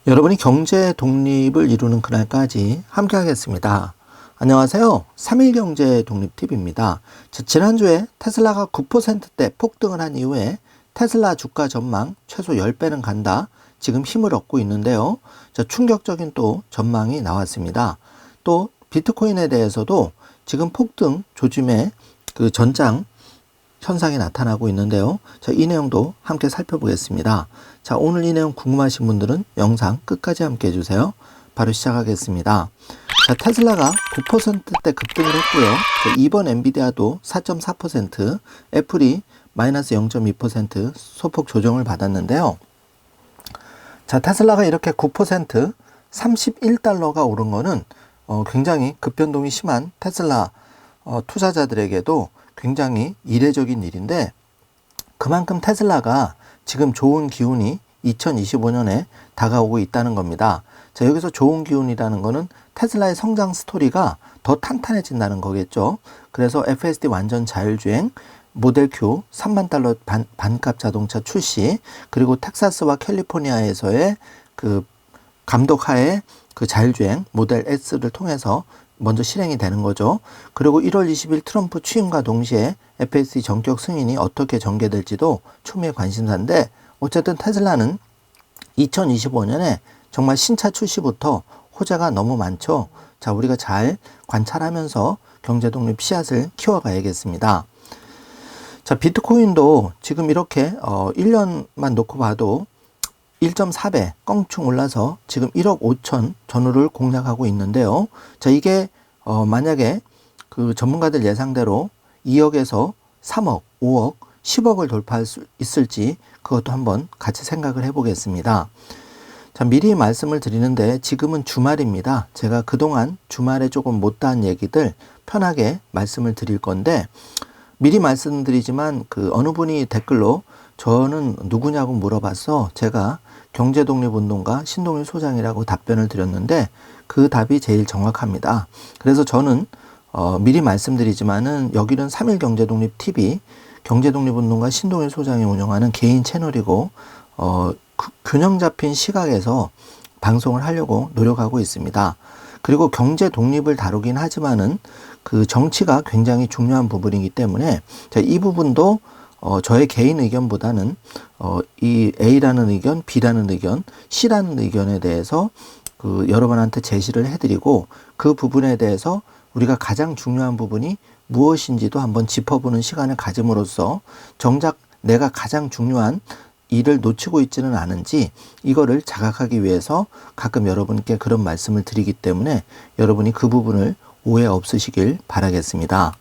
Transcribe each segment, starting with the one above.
여러분이 경제 독립을 이루는 그날까지 함께 하겠습니다. 안녕하세요. 3일 경제 독립 팁입니다. 지난주에 테슬라가 9%대 폭등을 한 이후에 테슬라 주가 전망 최소 10배는 간다. 지금 힘을 얻고 있는데요. 충격적인 또 전망이 나왔습니다. 또 비트코인에 대해서도 지금 폭등 조짐의 그 전장 현상이 나타나고 있는데요. 이 내용도 함께 살펴보겠습니다. 오늘 이 내용 궁금하신 분들은 영상 끝까지 함께 해주세요. 바로 시작하겠습니다. 테슬라가 9%대 급등을 했고요. 이번 엔비디아도 4.4%, 애플이 마이너스 0.2% 소폭 조정을 받았는데요. 테슬라가 이렇게 9% 31달러가 오른 거는 굉장히 급변동이 심한 테슬라 투자자들에게도 굉장히 이례적인 일인데, 그만큼 테슬라가 지금 좋은 기운이 2025년에 다가오고 있다는 겁니다. 여기서 좋은 기운이라는 거는 테슬라의 성장 스토리가 더 탄탄해진다는 거겠죠. 그래서 FSD 완전 자율주행, 모델 Q 3만 달러 반값 자동차 출시, 그리고 텍사스와 캘리포니아에서의 그 감독하에 그 자율주행 모델 S를 통해서 먼저 실행이 되는 거죠. 그리고 1월 20일 트럼프 취임과 동시에 FSD 전격 승인이 어떻게 전개될지도 초미의 관심사인데, 어쨌든 테슬라는 2025년에 정말 신차 출시부터 호재가 너무 많죠. 우리가 잘 관찰하면서 경제독립 씨앗을 키워가야겠습니다. 비트코인도 지금 이렇게 1년만 놓고 봐도 1.4배 껑충 올라서 지금 1억 5천 전후를 공략하고 있는데요. 이게 만약에 그 전문가들 예상대로 2억에서 3억, 5억, 10억을 돌파할 수 있을지 그것도 한번 같이 생각을 해보겠습니다. 미리 말씀을 드리는데 지금은 주말입니다. 제가 그동안 주말에 조금 못다한 얘기들 편하게 말씀을 드릴 건데, 미리 말씀드리지만 그 어느 분이 댓글로 저는 누구냐고 물어봐서 제가 경제독립운동가 신동일 소장이라고 답변을 드렸는데 그 답이 제일 정확합니다. 그래서 저는 미리 말씀드리지만은 여기는 3일 경제독립 TV 경제독립운동가 신동일 소장이 운영하는 개인 채널이고 균형 잡힌 시각에서 방송을 하려고 노력하고 있습니다. 그리고 경제 독립을 다루긴 하지만은 그 정치가 굉장히 중요한 부분이기 때문에 이 부분도 저의 개인 의견보다는 이 A라는 의견, B라는 의견, C라는 의견에 대해서 그 여러분한테 제시를 해드리고, 그 부분에 대해서 우리가 가장 중요한 부분이 무엇인지도 한번 짚어보는 시간을 가짐으로써 정작 내가 가장 중요한 일을 놓치고 있지는 않은지 이거를 자각하기 위해서 가끔 여러분께 그런 말씀을 드리기 때문에 여러분이 그 부분을 오해 없으시길 바라겠습니다.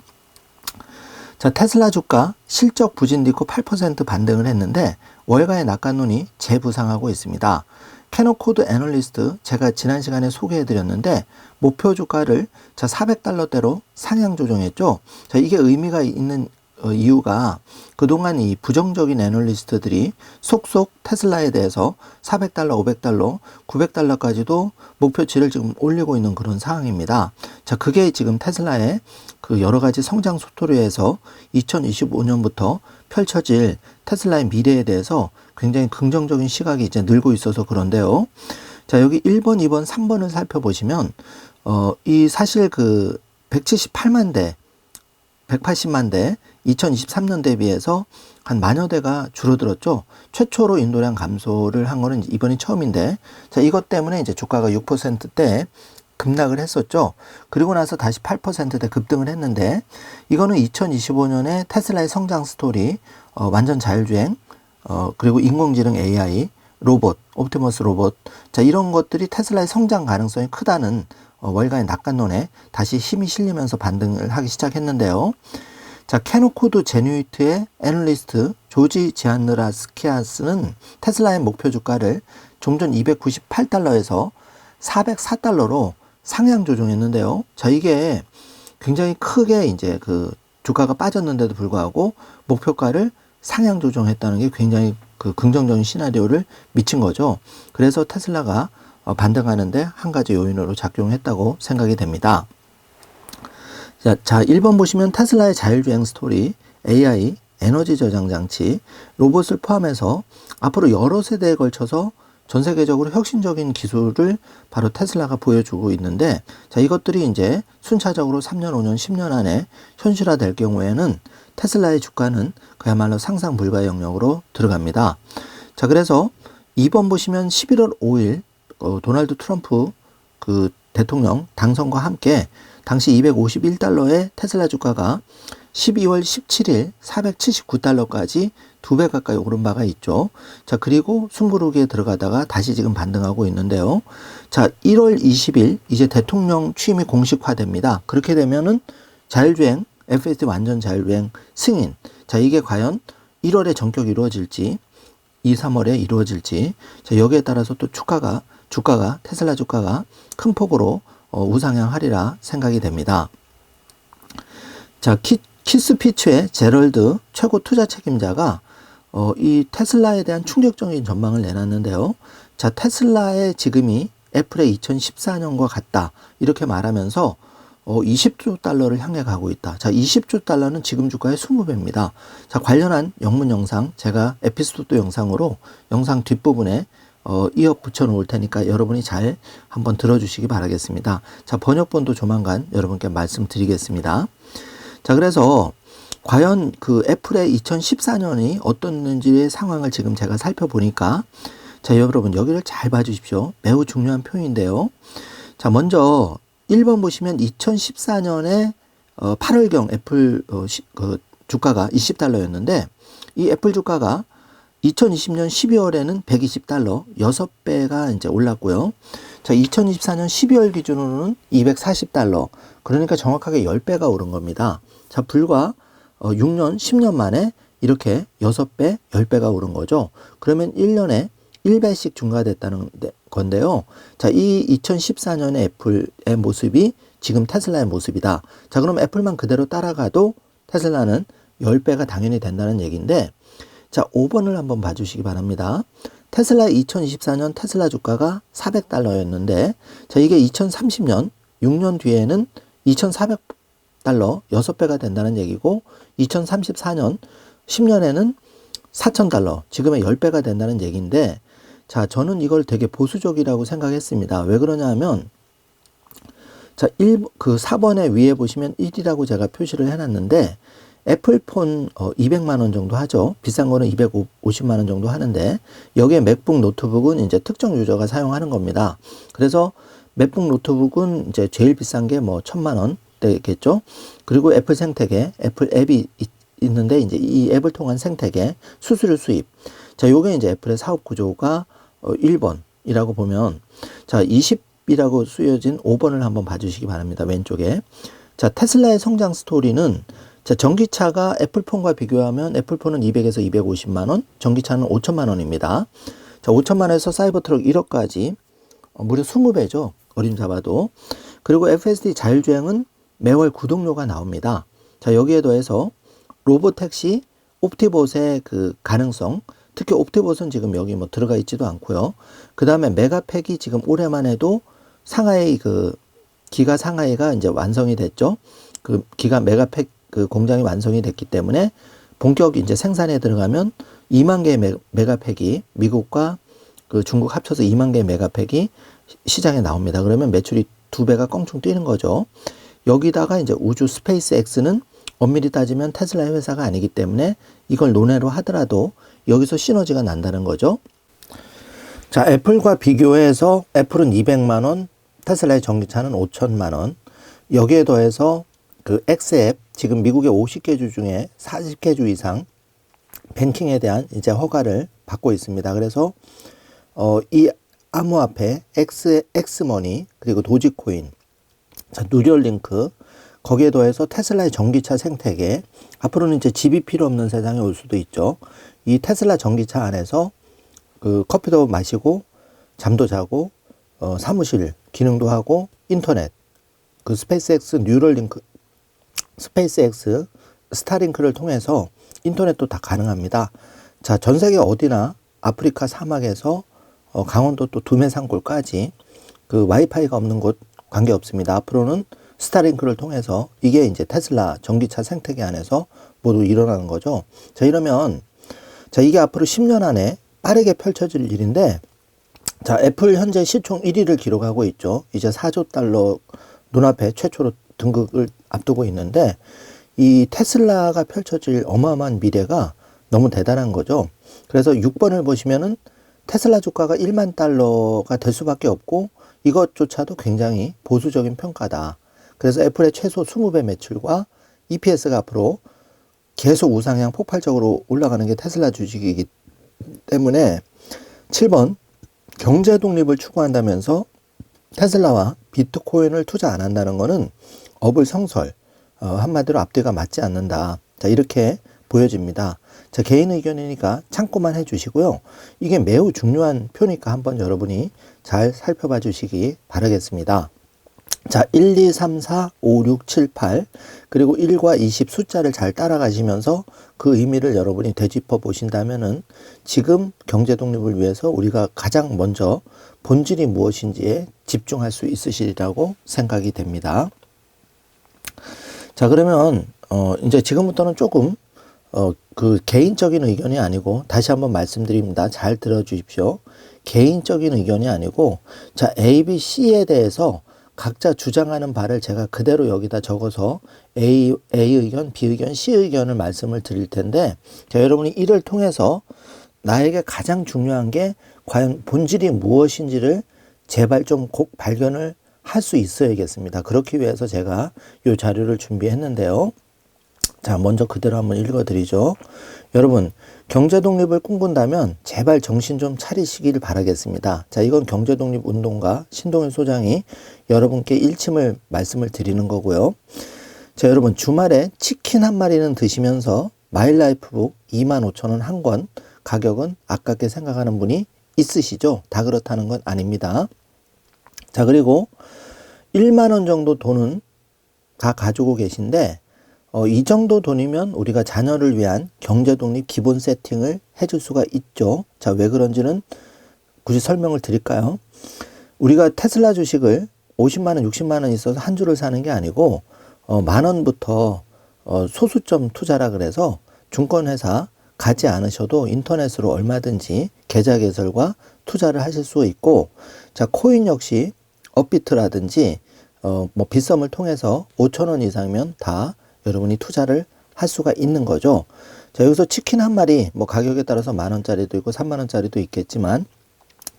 테슬라 주가 실적 부진 뒤고 8% 반등을 했는데 월가의 낙관론이 재부상하고 있습니다. 캐노코드 애널리스트 제가 지난 시간에 소개해드렸는데 목표 주가를 400달러대로 상향 조정했죠. 이게 의미가 있는 이유가 그동안 이 부정적인 애널리스트들이 속속 테슬라에 대해서 400달러, 500달러, 900달러까지도 목표치를 지금 올리고 있는 그런 상황입니다. 그게 지금 테슬라의 그 여러 가지 성장 스토리에서 2025년부터 펼쳐질 테슬라의 미래에 대해서 굉장히 긍정적인 시각이 이제 늘고 있어서 그런데요. 여기 1번, 2번, 3번을 살펴보시면 이 사실 그 178만 대, 180만 대 2023년 대비해서 한 만여 대가 줄어들었죠. 최초로 인도량 감소를 한 거는 이번이 처음인데, 이것 때문에 이제 주가가 6%대 급락을 했었죠. 그리고 나서 다시 8%대 급등을 했는데, 이거는 2025년에 테슬라의 성장 스토리, 완전 자율주행, 그리고 인공지능 AI, 로봇, 옵티머스 로봇, 이런 것들이 테슬라의 성장 가능성이 크다는 월가의 낙관론에 다시 힘이 실리면서 반등을 하기 시작했는데요. 캐노코드 제뉴이트의 애널리스트 조지 지안느라스키아스는 테슬라의 목표 주가를 좀 전 298달러에서 404달러로 상향 조정했는데요. 이게 굉장히 크게 이제 그 주가가 빠졌는데도 불구하고 목표가를 상향 조정했다는 게 굉장히 그 긍정적인 시나리오를 미친 거죠. 그래서 테슬라가 반등하는데 한 가지 요인으로 작용했다고 생각이 됩니다. 자, 1번 보시면 테슬라의 자율주행 스토리, AI, 에너지 저장 장치, 로봇을 포함해서 앞으로 여러 세대에 걸쳐서 전 세계적으로 혁신적인 기술을 바로 테슬라가 보여주고 있는데, 자, 이것들이 이제 순차적으로 3년, 5년, 10년 안에 현실화될 경우에는 테슬라의 주가는 그야말로 상상 불가의 영역으로 들어갑니다. 자, 그래서 이번 보시면 11월 5일 도널드 트럼프 그 대통령 당선과 함께 당시 251달러의 테슬라 주가가 12월 17일 479달러까지 2배 가까이 오른 바가 있죠. 자, 그리고 숨고르기에 들어가다가 다시 지금 반등하고 있는데요. 자, 1월 20일 이제 대통령 취임이 공식화됩니다. 그렇게 되면은 자율주행, FSD 완전 자율주행 승인. 자, 이게 과연 1월에 전격이 이루어질지, 2, 3월에 이루어질지. 자, 여기에 따라서 또 주가가 테슬라 주가가 큰 폭으로 우상향하리라 생각이 됩니다. 자, 키스피츠의 제럴드 최고 투자 책임자가 이 테슬라에 대한 충격적인 전망을 내놨는데요. 자, 테슬라의 지금이 애플의 2014년과 같다, 이렇게 말하면서 20조 달러를 향해 가고 있다. 자, 20조 달러는 지금 주가의 20배입니다. 자, 관련한 영문 영상 제가 에피소드 영상으로 영상 뒷부분에 이어 붙여 놓을 테니까 여러분이 잘 한번 들어주시기 바라겠습니다. 자, 번역본도 조만간 여러분께 말씀드리겠습니다. 자, 그래서 과연 그 애플의 2014년이 어떻는지의 상황을 지금 제가 살펴보니까, 자, 여러분 여기를 잘 봐주십시오. 매우 중요한 표인데요. 자, 먼저 1번 보시면 2014년에 8월경 애플 그 주가가 20달러였는데 이 애플 주가가 2020년 12월에는 120달러, 6배가 이제 올랐고요. 자, 2024년 12월 기준으로는 240달러. 그러니까 정확하게 10배가 오른 겁니다. 자, 불과 6년, 10년 만에 이렇게 6배, 10배가 오른 거죠. 그러면 1년에 1배씩 증가됐다는 건데요. 자, 이 2014년의 애플의 모습이 지금 테슬라의 모습이다. 자, 그럼 애플만 그대로 따라가도 테슬라는 10배가 당연히 된다는 얘기인데, 자, 5번을 한번 봐주시기 바랍니다. 테슬라 2024년 테슬라 주가가 400달러였는데, 자, 이게 2030년, 6년 뒤에는 2400달러, 6배가 된다는 얘기고, 2034년, 10년에는 4000달러, 지금의 10배가 된다는 얘기인데, 자, 저는 이걸 되게 보수적이라고 생각했습니다. 왜 그러냐 하면, 자, 4번에 위에 보시면 1이라고 제가 표시를 해놨는데, 애플폰 200만원 정도 하죠. 비싼 거는 250만원 정도 하는데, 여기에 맥북 노트북은 이제 특정 유저가 사용하는 겁니다. 그래서 맥북 노트북은 이제 제일 비싼 게 뭐 1000만원 되겠죠. 그리고 애플 생태계, 애플 앱이 있는데, 이제 이 앱을 통한 생태계, 수수료 수입. 자, 요게 이제 애플의 사업 구조가 1번이라고 보면, 자, 20이라고 쓰여진 5번을 한번 봐주시기 바랍니다. 왼쪽에. 자, 테슬라의 성장 스토리는, 자, 전기차가 애플폰과 비교하면 애플폰은 200에서 250만원, 전기차는 5천만원입니다. 자, 5천만원에서 사이버트럭 1억까지 무려 20배죠. 어림잡아도. 그리고 FSD 자율주행은 매월 구독료가 나옵니다. 자, 여기에 더해서 로보택시, 옵티봇의 그 가능성, 특히 옵티봇은 지금 여기 뭐 들어가 있지도 않고요. 그 다음에 메가팩이 지금 올해만 해도 상하이 기가 상하이가 이제 완성이 됐죠. 그 기가 메가팩 그 공장이 완성이 됐기 때문에 본격 이제 생산에 들어가면 2만 개의 메가팩이 미국과 그 중국 합쳐서 2만 개의 메가팩이 시장에 나옵니다. 그러면 매출이 2배가 껑충 뛰는 거죠. 여기다가 이제 우주 스페이스X는 엄밀히 따지면 테슬라의 회사가 아니기 때문에 이걸 논외로 하더라도 여기서 시너지가 난다는 거죠. 자, 애플과 비교해서 애플은 200만원, 테슬라의 전기차는 5천만원. 여기에 더해서 그 X앱, 지금 미국의 50개 주 중에 40개 주 이상 뱅킹에 대한 이제 허가를 받고 있습니다. 그래서 이 암호화폐 엑스머니, 그리고 도지코인, 자, 뉴럴링크, 거기에 더해서 테슬라의 전기차 생태계, 앞으로는 이제 집이 필요 없는 세상에 올 수도 있죠. 이 테슬라 전기차 안에서 그 커피도 마시고 잠도 자고 사무실 기능도 하고 인터넷, 그 스페이스X 뉴럴링크, 스페이스X 스타링크를 통해서 인터넷도 다 가능합니다. 자, 전 세계 어디나 아프리카 사막에서 강원도 또 두메산골까지 그 와이파이가 없는 곳 관계없습니다. 앞으로는 스타링크를 통해서 이게 이제 테슬라 전기차 생태계 안에서 모두 일어나는 거죠. 자, 이러면 자, 이게 앞으로 10년 안에 빠르게 펼쳐질 일인데, 자, 애플 현재 시총 1위를 기록하고 있죠. 이제 4조 달러 눈앞에 최초로 등극을 앞두고 있는데, 이 테슬라가 펼쳐질 어마어마한 미래가 너무 대단한 거죠. 그래서 6번을 보시면은 테슬라 주가가 1만 달러가 될 수밖에 없고, 이것조차도 굉장히 보수적인 평가다. 그래서 애플의 최소 20배 매출과 EPS가 앞으로 계속 우상향 폭발적으로 올라가는 게 테슬라 주식이기 때문에, 7번 경제 독립을 추구한다면서 테슬라와 비트코인을 투자 안 한다는 거는 어불성설, 한마디로 앞뒤가 맞지 않는다. 자, 이렇게 보여집니다. 자, 개인 의견이니까 참고만 해주시고요. 이게 매우 중요한 표니까 한번 여러분이 잘 살펴봐 주시기 바라겠습니다. 자, 1, 2, 3, 4, 5, 6, 7, 8 그리고 1과 20 숫자를 잘 따라가시면서 그 의미를 여러분이 되짚어 보신다면은 지금 경제 독립을 위해서 우리가 가장 먼저 본질이 무엇인지에 집중할 수 있으시리라고 생각이 됩니다. 자, 그러면 이제 지금부터는 조금 그 개인적인 의견이 아니고, 다시 한번 말씀드립니다. 잘 들어주십시오. 개인적인 의견이 아니고, 자, A, B, C에 대해서 각자 주장하는 바를 제가 그대로 여기다 적어서 A 의견, B 의견, C 의견을 말씀을 드릴 텐데, 자, 여러분이 이를 통해서 나에게 가장 중요한 게 과연 본질이 무엇인지를 제발 좀 꼭 발견을 할 수 있어야겠습니다. 그렇기 위해서 제가 이 자료를 준비했는데요. 자, 먼저 그대로 한번 읽어드리죠. 여러분, 경제 독립을 꿈꾼다면 제발 정신 좀 차리시길 바라겠습니다. 자, 이건 경제 독립 운동가 신동일 소장이 여러분께 일침을 말씀을 드리는 거고요. 자, 여러분, 주말에 치킨 한 마리는 드시면서 마일라이프북 25,000원 한 권, 가격은 아깝게 생각하는 분이 있으시죠? 다 그렇다는 건 아닙니다. 자, 그리고 1만 원 정도 돈은 다 가지고 계신데, 이 정도 돈이면 우리가 자녀를 위한 경제독립 기본 세팅을 해줄 수가 있죠. 자, 왜 그런지는 굳이 설명을 드릴까요? 우리가 테슬라 주식을 50만 원, 60만 원 있어서 한 주를 사는 게 아니고, 만 원부터 소수점 투자라 그래서 증권회사 가지 않으셔도 인터넷으로 얼마든지 계좌 개설과 투자를 하실 수 있고, 자, 코인 역시 업비트라든지 뭐 빗썸을 통해서 5,000원 이상이면 다 여러분이 투자를 할 수가 있는 거죠. 자, 여기서 치킨 한 마리 뭐 가격에 따라서 10,000원짜리도 있고 30,000원짜리도 있겠지만,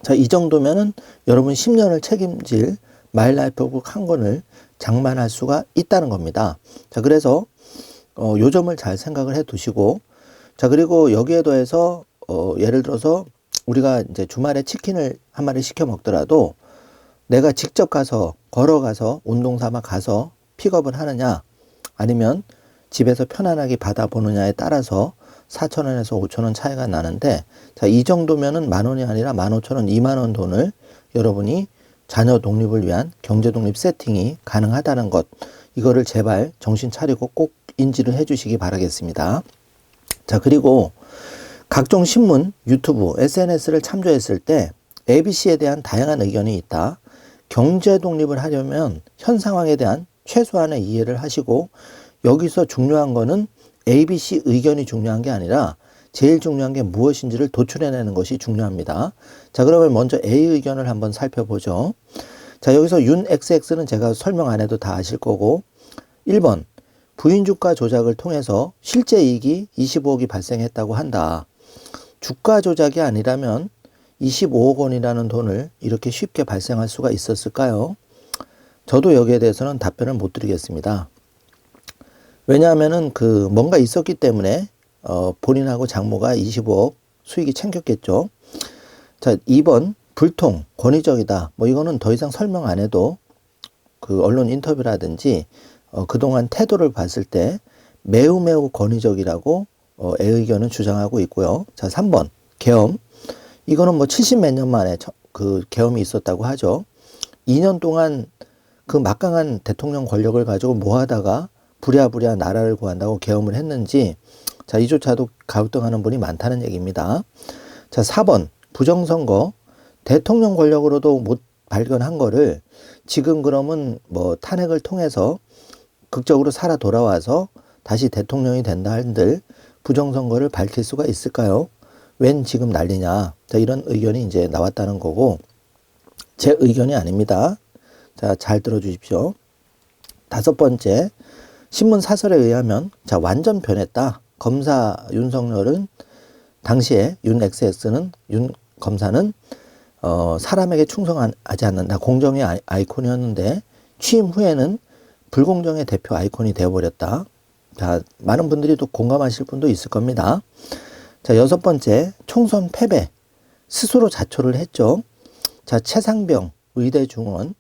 자, 이 정도면은 여러분 10년을 책임질 마일라이프북 한 권을 장만할 수가 있다는 겁니다. 자, 그래서 요 점을 잘 생각을 해 두시고, 자, 그리고 여기에 더해서 예를 들어서 우리가 이제 주말에 치킨을 한 마리 시켜 먹더라도 내가 직접 가서 걸어가서 운동 삼아 가서 픽업을 하느냐, 아니면 집에서 편안하게 받아보느냐에 따라서 4,000원에서 5,000원 차이가 나는데, 자, 이 정도면은 10,000원이 아니라 15,000원, 20,000원 돈을 여러분이 자녀 독립을 위한 경제 독립 세팅이 가능하다는 것, 이거를 제발 정신 차리고 꼭 인지를 해 주시기 바라겠습니다. 자, 그리고 각종 신문, 유튜브, SNS를 참조했을 때 ABC에 대한 다양한 의견이 있다. 경제 독립을 하려면 현 상황에 대한 최소한의 이해를 하시고, 여기서 중요한 거는 ABC 의견이 중요한 게 아니라 제일 중요한 게 무엇인지를 도출해내는 것이 중요합니다. 자, 그러면 먼저 A 의견을 한번 살펴보죠. 자, 여기서 윤 XX는 제가 설명 안 해도 다 아실 거고, 1번 부인 주가 조작을 통해서 실제 이익이 25억이 발생했다고 한다. 주가 조작이 아니라면 25억 원이라는 돈을 이렇게 쉽게 발생할 수가 있었을까요? 저도 여기에 대해서는 답변을 못 드리겠습니다. 왜냐하면은 뭔가 있었기 때문에 본인하고 장모가 25억 수익이 챙겼겠죠. 자, 2번 불통 권위적이다. 뭐 이거는 더 이상 설명 안 해도 언론 인터뷰라든지 그동안 태도를 봤을 때 매우 권위적이라고 애 의견은 주장하고 있고요. 자, 3번 계엄. 이거는 뭐 70 몇 년 만에 계엄이 있었다고 하죠. 2년 동안 막강한 대통령 권력을 가지고 뭐 하다가 부랴부랴 나라를 구한다고 계엄을 했는지, 자, 이조차도 가우뚱하는 분이 많다는 얘기입니다. 자, 4번 부정선거. 대통령 권력으로도 못 발견한 거를 지금 그러면 뭐 탄핵을 통해서 극적으로 살아 돌아와서 다시 대통령이 된다 한들 부정선거를 밝힐 수가 있을까요? 웬 지금 난리냐. 자, 이런 의견이 이제 나왔다는 거고, 제 의견이 아닙니다. 자, 잘 들어주십시오. 다섯 번째, 신문 사설에 의하면 자, 완전 변했다. 검사 윤석열은 당시에 윤 XX는 윤 검사는 사람에게 충성하지 않는다. 공정의 아이콘이었는데 취임 후에는 불공정의 대표 아이콘이 되어버렸다. 자, 많은 분들이 또 공감하실 분도 있을 겁니다. 자, 여섯 번째, 총선 패배. 스스로 자초를 했죠. 자, 최상병 의대 중원,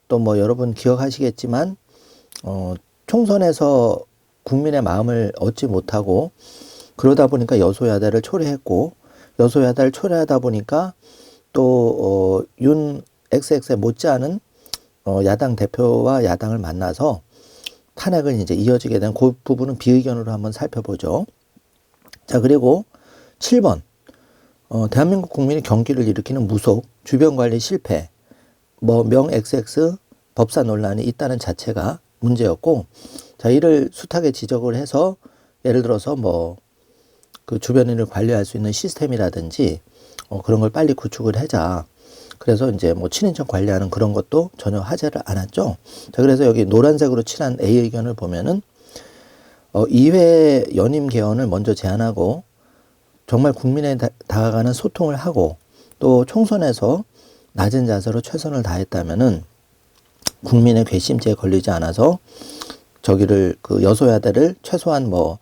또 뭐 여러분 기억하시겠지만 총선에서 국민의 마음을 얻지 못하고 그러다 보니까 여소야대를 초래했고, 여소야대를 초래하다 보니까 또 윤 XX에 못지않은 야당 대표와 야당을 만나서 탄핵을 이제 이어지게 된 그 부분은 비의견으로 한번 살펴보죠. 자, 그리고 7번, 대한민국 국민이 경기를 일으키는 무속, 주변 관리 실패, 뭐 명 XX 법사 논란이 있다는 자체가 문제였고, 자, 이를 숱하게 지적을 해서 예를 들어서 뭐 그 주변인을 관리할 수 있는 시스템이라든지 그런 걸 빨리 구축을 하자. 그래서 이제 뭐 친인척 관리하는 그런 것도 전혀 하지를 않았죠. 자, 그래서 여기 노란색으로 칠한 A 의견을 보면은 2회 연임 개헌을 먼저 제안하고 정말 국민에 다가가는 소통을 하고 또 총선에서 낮은 자세로 최선을 다했다면은 국민의 괘씸죄에 걸리지 않아서 저기를 그 여소야대를 최소한 뭐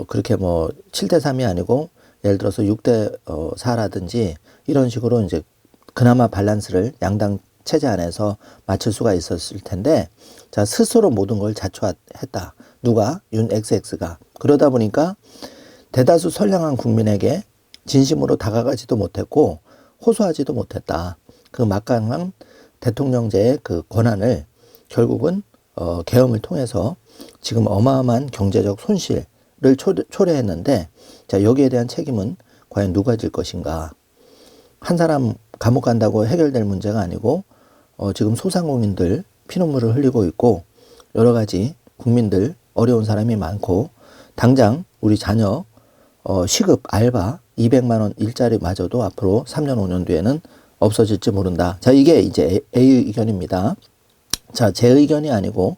그렇게 뭐 7대3이 아니고 예를 들어서 6대4라든지 이런 식으로 이제 그나마 밸런스를 양당 체제 안에서 맞출 수가 있었을 텐데, 자, 스스로 모든 걸 자초했다. 누가? 윤 XX가. 그러다 보니까 대다수 선량한 국민에게 진심으로 다가가지도 못했고 호소하지도 못했다. 그 막강한 대통령제의 그 권한을 결국은 계엄을 통해서 지금 어마어마한 경제적 손실을 초래했는데, 자, 여기에 대한 책임은 과연 누가 질 것인가? 한 사람 감옥 간다고 해결될 문제가 아니고 지금 소상공인들 피눈물을 흘리고 있고 여러 가지 국민들 어려운 사람이 많고 당장 우리 자녀 시급 알바 200만 원 일자리마저도 앞으로 3년 5년 뒤에는 없어질지 모른다. 자, 이게 이제 A 의견입니다. 자, 제 의견이 아니고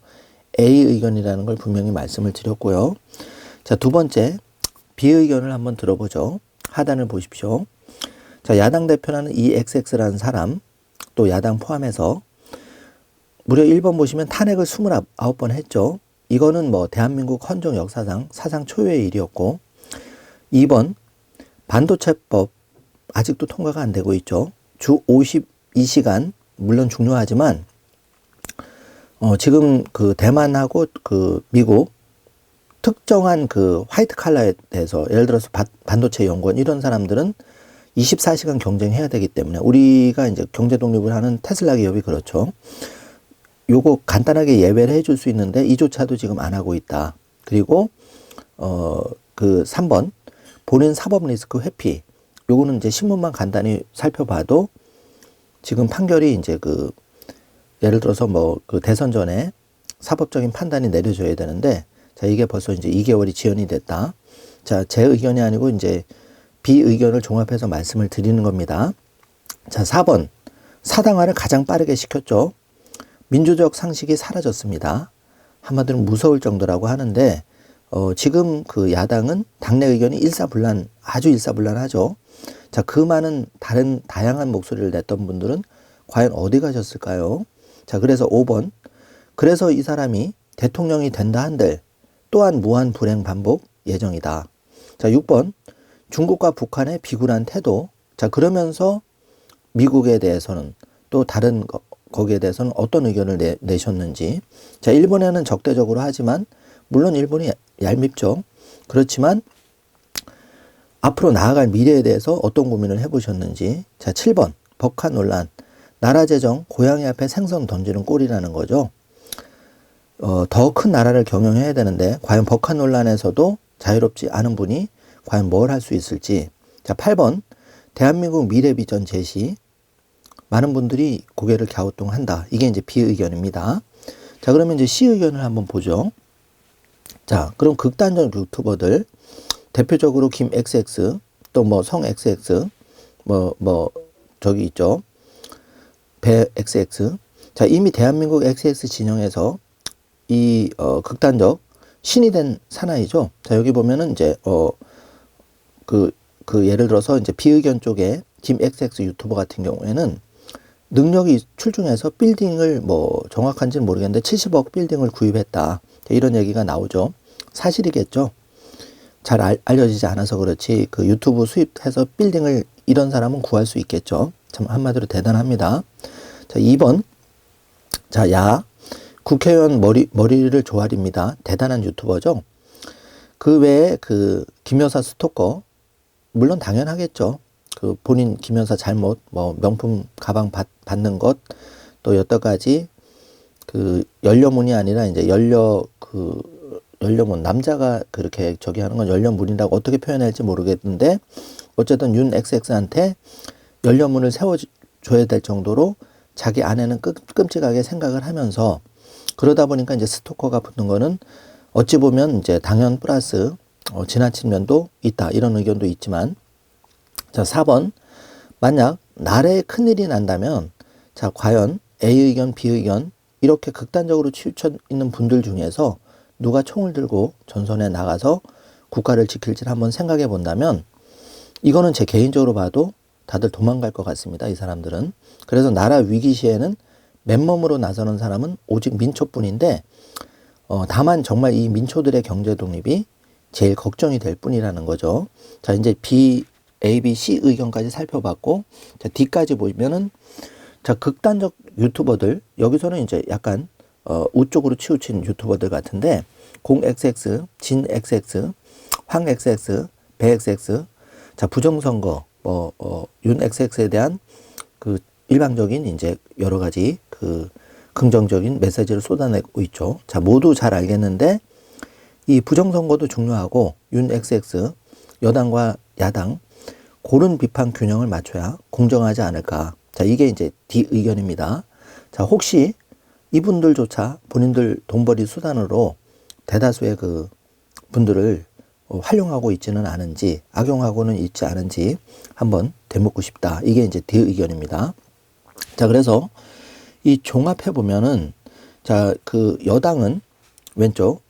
A 의견이라는 걸 분명히 말씀을 드렸고요. 자, 두 번째 B 의견을 한번 들어보죠. 하단을 보십시오. 자, 야당 대표라는 이 XX라는 사람, 또 야당 포함해서 무려 1번 보시면 탄핵을 29번 했죠. 이거는 뭐 대한민국 헌정 역사상 사상 초유의 일이었고, 2번 반도체법 아직도 통과가 안 되고 있죠. 주 52시간 물론 중요하지만 지금 그 대만하고 그 미국 특정한 그 화이트 칼라에 대해서 예를 들어서 반도체 연구원 이런 사람들은 24시간 경쟁해야 되기 때문에 우리가 이제 경제 독립을 하는 테슬라 기업이 그렇죠. 요거 간단하게 예외를 해줄 수 있는데 이조차도 지금 안 하고 있다. 그리고 그 3번 본인 사법 리스크 회피. 요거는 이제 신문만 간단히 살펴봐도 지금 판결이 이제 그 예를 들어서 뭐 그 대선 전에 사법적인 판단이 내려져야 되는데, 자, 이게 벌써 이제 2개월이 지연이 됐다. 자, 제 의견이 아니고 이제 B 의견을 종합해서 말씀을 드리는 겁니다. 자, 4번 사당화를 가장 빠르게 시켰죠. 민주적 상식이 사라졌습니다. 한마디로 무서울 정도라고 하는데 지금 그 야당은 당내 의견이 일사불란, 아주 일사불란하죠. 자, 그 많은 다양한 목소리를 냈던 분들은 과연 어디 가셨을까요? 자, 그래서 5번 그래서 이 사람이 대통령이 된다 한들 또한 무한 불행 반복 예정이다. 자, 6번 중국과 북한의 비굴한 태도. 자, 그러면서 미국에 대해서는 또 다른 거기에 대해서는 어떤 의견을 내셨는지. 자, 일본에는 적대적으로 하지만 물론 일본이 얄밉죠. 그렇지만 앞으로 나아갈 미래에 대해서 어떤 고민을 해보셨는지. 자, 7번 법화 논란. 나라 재정 고양이 앞에 생선 던지는 꼴이라는 거죠. 더 큰 나라를 경영해야 되는데 과연 법화 논란에서도 자유롭지 않은 분이 과연 뭘 할 수 있을지. 자, 8번 대한민국 미래 비전 제시. 많은 분들이 고개를 갸우뚱한다. 이게 이제 B 의견입니다. 자, 그러면 이제 C 의견을 한번 보죠. 자, 그럼 극단적 유튜버들 대표적으로 김 XX 또 뭐 성 XX 뭐 저기 있죠. XX. 자, 이미 대한민국 XX 진영에서 이 극단적 신이 된 사나이죠. 자, 여기 보면은 이제 예를 들어서 이제 비의견 쪽에 김 XX 유튜버 같은 경우에는 능력이 출중해서 빌딩을 뭐 정확한지는 모르겠는데 70억 빌딩을 구입했다. 이런 얘기가 나오죠. 사실이겠죠. 잘 알려지지 않아서 그렇지 그 유튜브 수입해서 빌딩을 이런 사람은 구할 수 있겠죠. 참 한마디로 대단합니다. 자, 2번. 자, 야. 국회의원 머리를 조아립니다. 대단한 유튜버죠. 그 외에 그 김여사 스토커 물론 당연하겠죠. 그 본인 김여사 잘못 뭐 명품 가방 받는 것 또 여러 가지 그 연료문이 아니라 이제 연료문 남자가 그렇게 저기 하는 건 연료문이라고 어떻게 표현할지 모르겠는데 어쨌든 윤 XX한테 연료문을 세워줘야 될 정도로 자기 아내는 끔찍하게 생각을 하면서 그러다 보니까 이제 스토커가 붙는 거는 어찌 보면 이제 당연 플러스 지나친 면도 있다 이런 의견도 있지만 자 4번 만약 나라에 큰일이 난다면 자 과연 A 의견 B 의견 이렇게 극단적으로 치우쳐 있는 분들 중에서 누가 총을 들고 전선에 나가서 국가를 지킬지 한번 생각해 본다면 이거는 제 개인적으로 봐도 다들 도망갈 것 같습니다. 이 사람들은. 그래서 나라 위기 시에는 맨몸으로 나서는 사람은 오직 민초뿐인데 다만 정말 이 민초들의 경제 독립이 제일 걱정이 될 뿐이라는 거죠. 자 이제 A, B, C 의견까지 살펴봤고 자 D까지 보면은 자 극단적 유튜버들 여기서는 이제 약간 우쪽으로 치우친 유튜버들 같은데 공 XX, 진 XX, 황 XX, 배 XX 자 부정선거 윤 XX에 대한 그 일방적인 이제 여러 가지 그 긍정적인 메시지를 쏟아내고 있죠. 자 모두 잘 알겠는데 이 부정선거도 중요하고 윤 XX 여당과 야당 고른 비판 균형을 맞춰야 공정하지 않을까. 자, 이게 이제 D 의견입니다. 자, 혹시 이분들조차 본인들 돈벌이 수단으로 대다수의 그 분들을 활용하고 있지는 않은지, 악용하고는 있지 않은지 한번 되묻고 싶다. 이게 이제 D 의견입니다. 자, 그래서 이 종합해 보면은 자, 그 여당은 왼쪽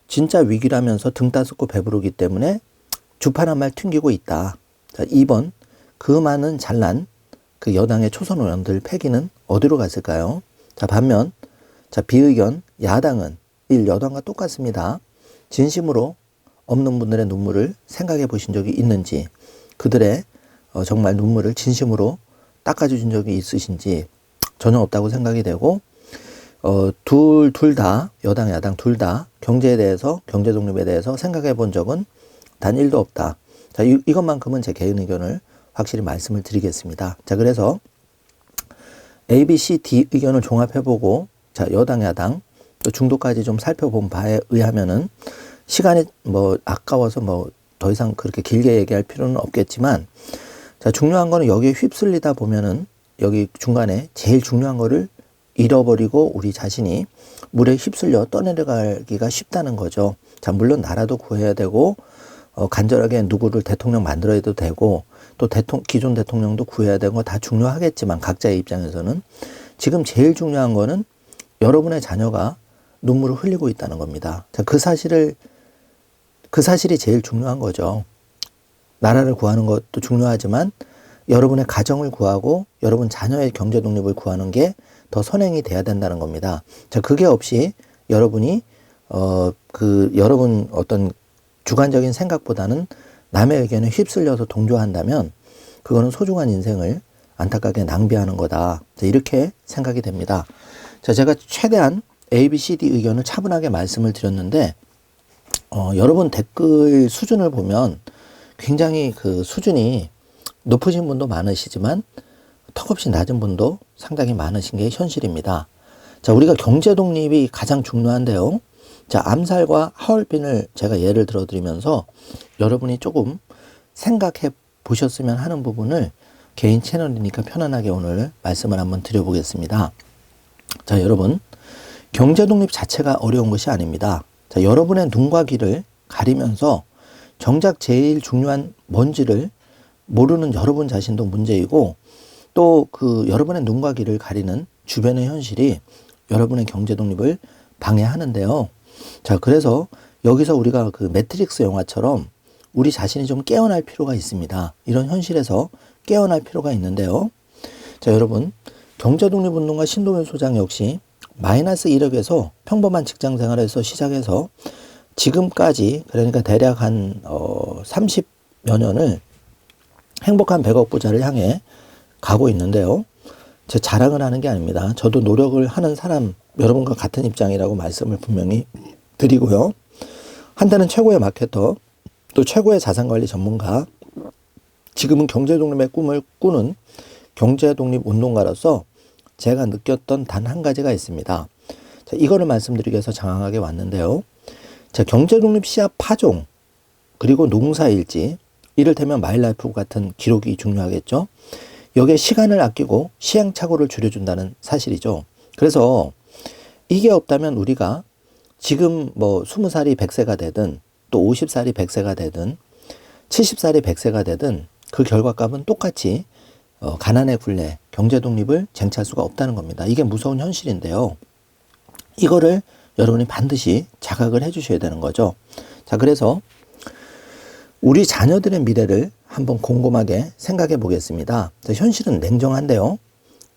진짜 위기라면서 등 따숩고 배부르기 때문에 주파란 말 튕기고 있다. 자, 2번 그 많은 잘난 그 여당의 초선 의원들 패기는 어디로 갔을까요? 자, 반면 자 비의견 야당은 1. 여당과 똑같습니다. 진심으로 없는 분들의 눈물을 생각해 보신 적이 있는지 그들의 정말 눈물을 진심으로 닦아주신 적이 있으신지 전혀 없다고 생각이 되고 둘 다 여당 야당 둘 다 경제에 대해서 경제 독립에 대해서 생각해 본 적은 단 1도 없다. 자, 이것만큼은 제 개인 의견을 확실히 말씀을 드리겠습니다. 자, 그래서 A, B, C, D 의견을 종합해보고 자, 여당, 야당 또 중도까지 좀 살펴본 바에 의하면은 시간이 뭐 아까워서 뭐 더 이상 그렇게 길게 얘기할 필요는 없겠지만 자, 중요한 거는 여기에 휩쓸리다 보면은 여기 중간에 제일 중요한 거를 잃어버리고 우리 자신이 물에 휩쓸려 떠내려가기가 쉽다는 거죠. 자, 물론 나라도 구해야 되고 간절하게 누구를 대통령 만들어야도 되고 또 기존 대통령도 구해야 되고 다 중요하겠지만 각자의 입장에서는 지금 제일 중요한 거는 여러분의 자녀가 눈물을 흘리고 있다는 겁니다. 자, 그 사실이 제일 중요한 거죠. 나라를 구하는 것도 중요하지만 여러분의 가정을 구하고 여러분 자녀의 경제 독립을 구하는 게 더 선행이 돼야 된다는 겁니다. 자, 그게 없이 여러분이 여러분 어떤 주관적인 생각보다는 남의 의견에 휩쓸려서 동조한다면 그거는 소중한 인생을 안타깝게 낭비하는 거다. 자, 이렇게 생각이 됩니다. 자, 제가 최대한 A, B, C, D 의견을 차분하게 말씀을 드렸는데 여러분 댓글 수준을 보면 굉장히 그 수준이 높으신 분도 많으시지만 턱없이 낮은 분도 상당히 많으신 게 현실입니다. 자, 우리가 경제 독립이 가장 중요한데요. 자, 암살과 하얼빈을 제가 예를 들어 드리면서 여러분이 조금 생각해 보셨으면 하는 부분을 개인 채널이니까 편안하게 오늘 말씀을 한번 드려보겠습니다. 자, 여러분 경제 독립 자체가 어려운 것이 아닙니다. 자, 여러분의 눈과 귀를 가리면서 정작 제일 중요한 뭔지를 모르는 여러분 자신도 문제이고 또 그 여러분의 눈과 귀를 가리는 주변의 현실이 여러분의 경제 독립을 방해하는데요. 자, 그래서 여기서 우리가 그 매트릭스 영화처럼 우리 자신이 좀 깨어날 필요가 있습니다. 이런 현실에서 깨어날 필요가 있는데요. 자, 여러분, 경제독립운동가 신동엽 소장 역시 마이너스 1억에서 평범한 직장생활에서 시작해서 지금까지, 그러니까 대략 한 30여 년을 행복한 100억 부자를 향해 가고 있는데요. 제 자랑을 하는 게 아닙니다. 저도 노력을 하는 사람, 여러분과 같은 입장이라고 말씀을 분명히 드리고요. 한때는 최고의 마케터, 또 최고의 자산관리 전문가, 지금은 경제독립의 꿈을 꾸는 경제독립운동가로서 제가 느꼈던 단 한 가지가 있습니다. 자, 이거를 말씀드리기 위해서 장황하게 왔는데요. 자, 경제독립 시합 파종, 그리고 농사일지, 이를테면 마일라이프 같은 기록이 중요하겠죠. 여기에 시간을 아끼고 시행착오를 줄여준다는 사실이죠. 그래서 이게 없다면 우리가 지금 뭐 20살이 100세가 되든 또 50살이 100세가 되든 70살이 100세가 되든 그 결과값은 똑같이 가난의 굴레, 경제 독립을 쟁취할 수가 없다는 겁니다. 이게 무서운 현실인데요. 이거를 여러분이 반드시 자각을 해 주셔야 되는 거죠. 자, 그래서 우리 자녀들의 미래를 한번 곰곰하게 생각해 보겠습니다. 자, 현실은 냉정한데요.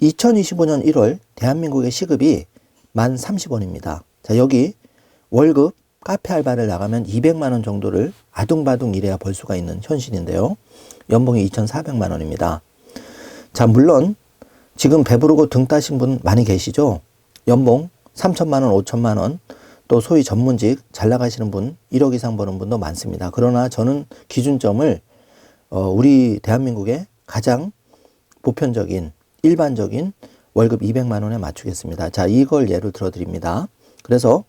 2025년 1월 대한민국의 시급이 1030원입니다. 자, 여기 월급 카페 알바를 나가면 200만 원 정도를 아둥바둥 일해야 벌 수가 있는 현실인데요. 연봉이 2,400만 원입니다. 자, 물론 지금 배부르고 등 따신 분 많이 계시죠? 연봉 3천만 원, 5천만 원, 또 소위 전문직 잘 나가시는 분 1억 이상 버는 분도 많습니다. 그러나 저는 기준점을 우리 대한민국의 가장 보편적인 일반적인 월급 200만 원에 맞추겠습니다. 자, 이걸 예로 들어드립니다. 그래서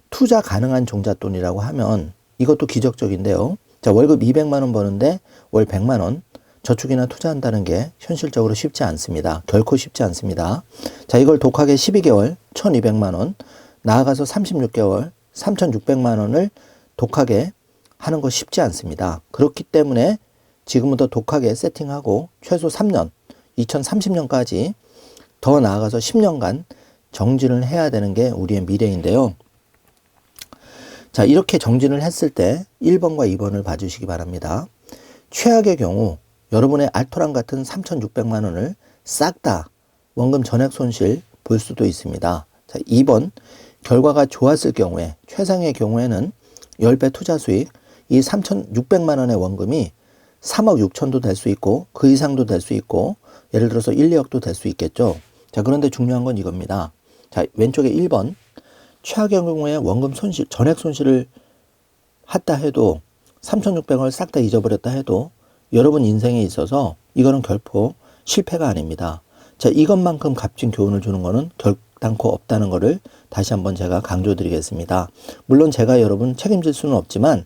투자 가능한 종잣돈이라고 하면 이것도 기적적인데요. 자, 월급 200만 원 버는데 월 100만 원 저축이나 투자한다는 게 현실적으로 쉽지 않습니다. 결코 쉽지 않습니다. 자, 이걸 독하게 12개월 1200만 원, 나아가서 36개월 3600만 원을 독하게 하는 거 쉽지 않습니다. 그렇기 때문에 지금부터 독하게 세팅하고 최소 3년, 2030년까지 더 나아가서 10년간 정진을 해야 되는 게 우리의 미래인데요. 자, 이렇게 정진을 했을 때 1번과 2번을 봐주시기 바랍니다. 최악의 경우 여러분의 알토란 같은 3,600만 원을 싹 다 원금 전액 손실 볼 수도 있습니다. 자, 2번 결과가 좋았을 경우에, 최상의 경우에는 10배 투자 수익, 이 3,600만 원의 원금이 3억 6천도 될 수 있고 그 이상도 될 수 있고 예를 들어서 1, 2억도 될 수 있겠죠. 자, 그런데 중요한 건 이겁니다. 자, 왼쪽에 1번 최악의 경우에 원금 손실, 전액 손실을 했다 해도 3,600원을 싹 다 잊어버렸다 해도 여러분 인생에 있어서 이거는 결코 실패가 아닙니다. 자, 이것만큼 값진 교훈을 주는 거는 결단코 없다는 거를 다시 한번 제가 강조드리겠습니다. 물론 제가 여러분 책임질 수는 없지만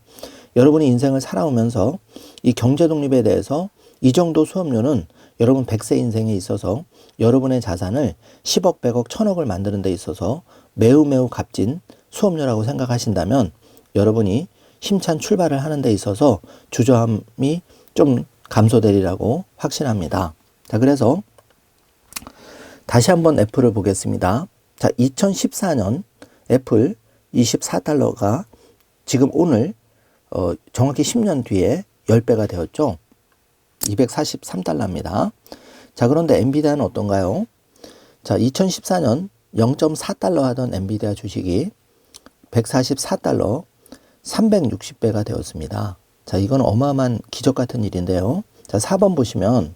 여러분이 인생을 살아오면서 이 경제 독립에 대해서 이 정도 수업료는 여러분 100세 인생에 있어서 여러분의 자산을 10억, 100억, 1000억을 만드는 데 있어서 매우 매우 값진 수업료라고 생각하신다면 여러분이 힘찬 출발을 하는 데 있어서 주저함이 좀 감소되리라고 확신합니다. 자, 그래서 다시 한번 애플을 보겠습니다. 자, 2014년 애플 24달러가 지금 오늘 정확히 10년 뒤에 10배가 되었죠. 243달러입니다. 자, 그런데 엔비디아는 어떤가요? 자, 2014년 0.4달러 하던 엔비디아 주식이 144달러 360배가 되었습니다. 자, 이건 어마어마한 기적 같은 일인데요. 자, 4번 보시면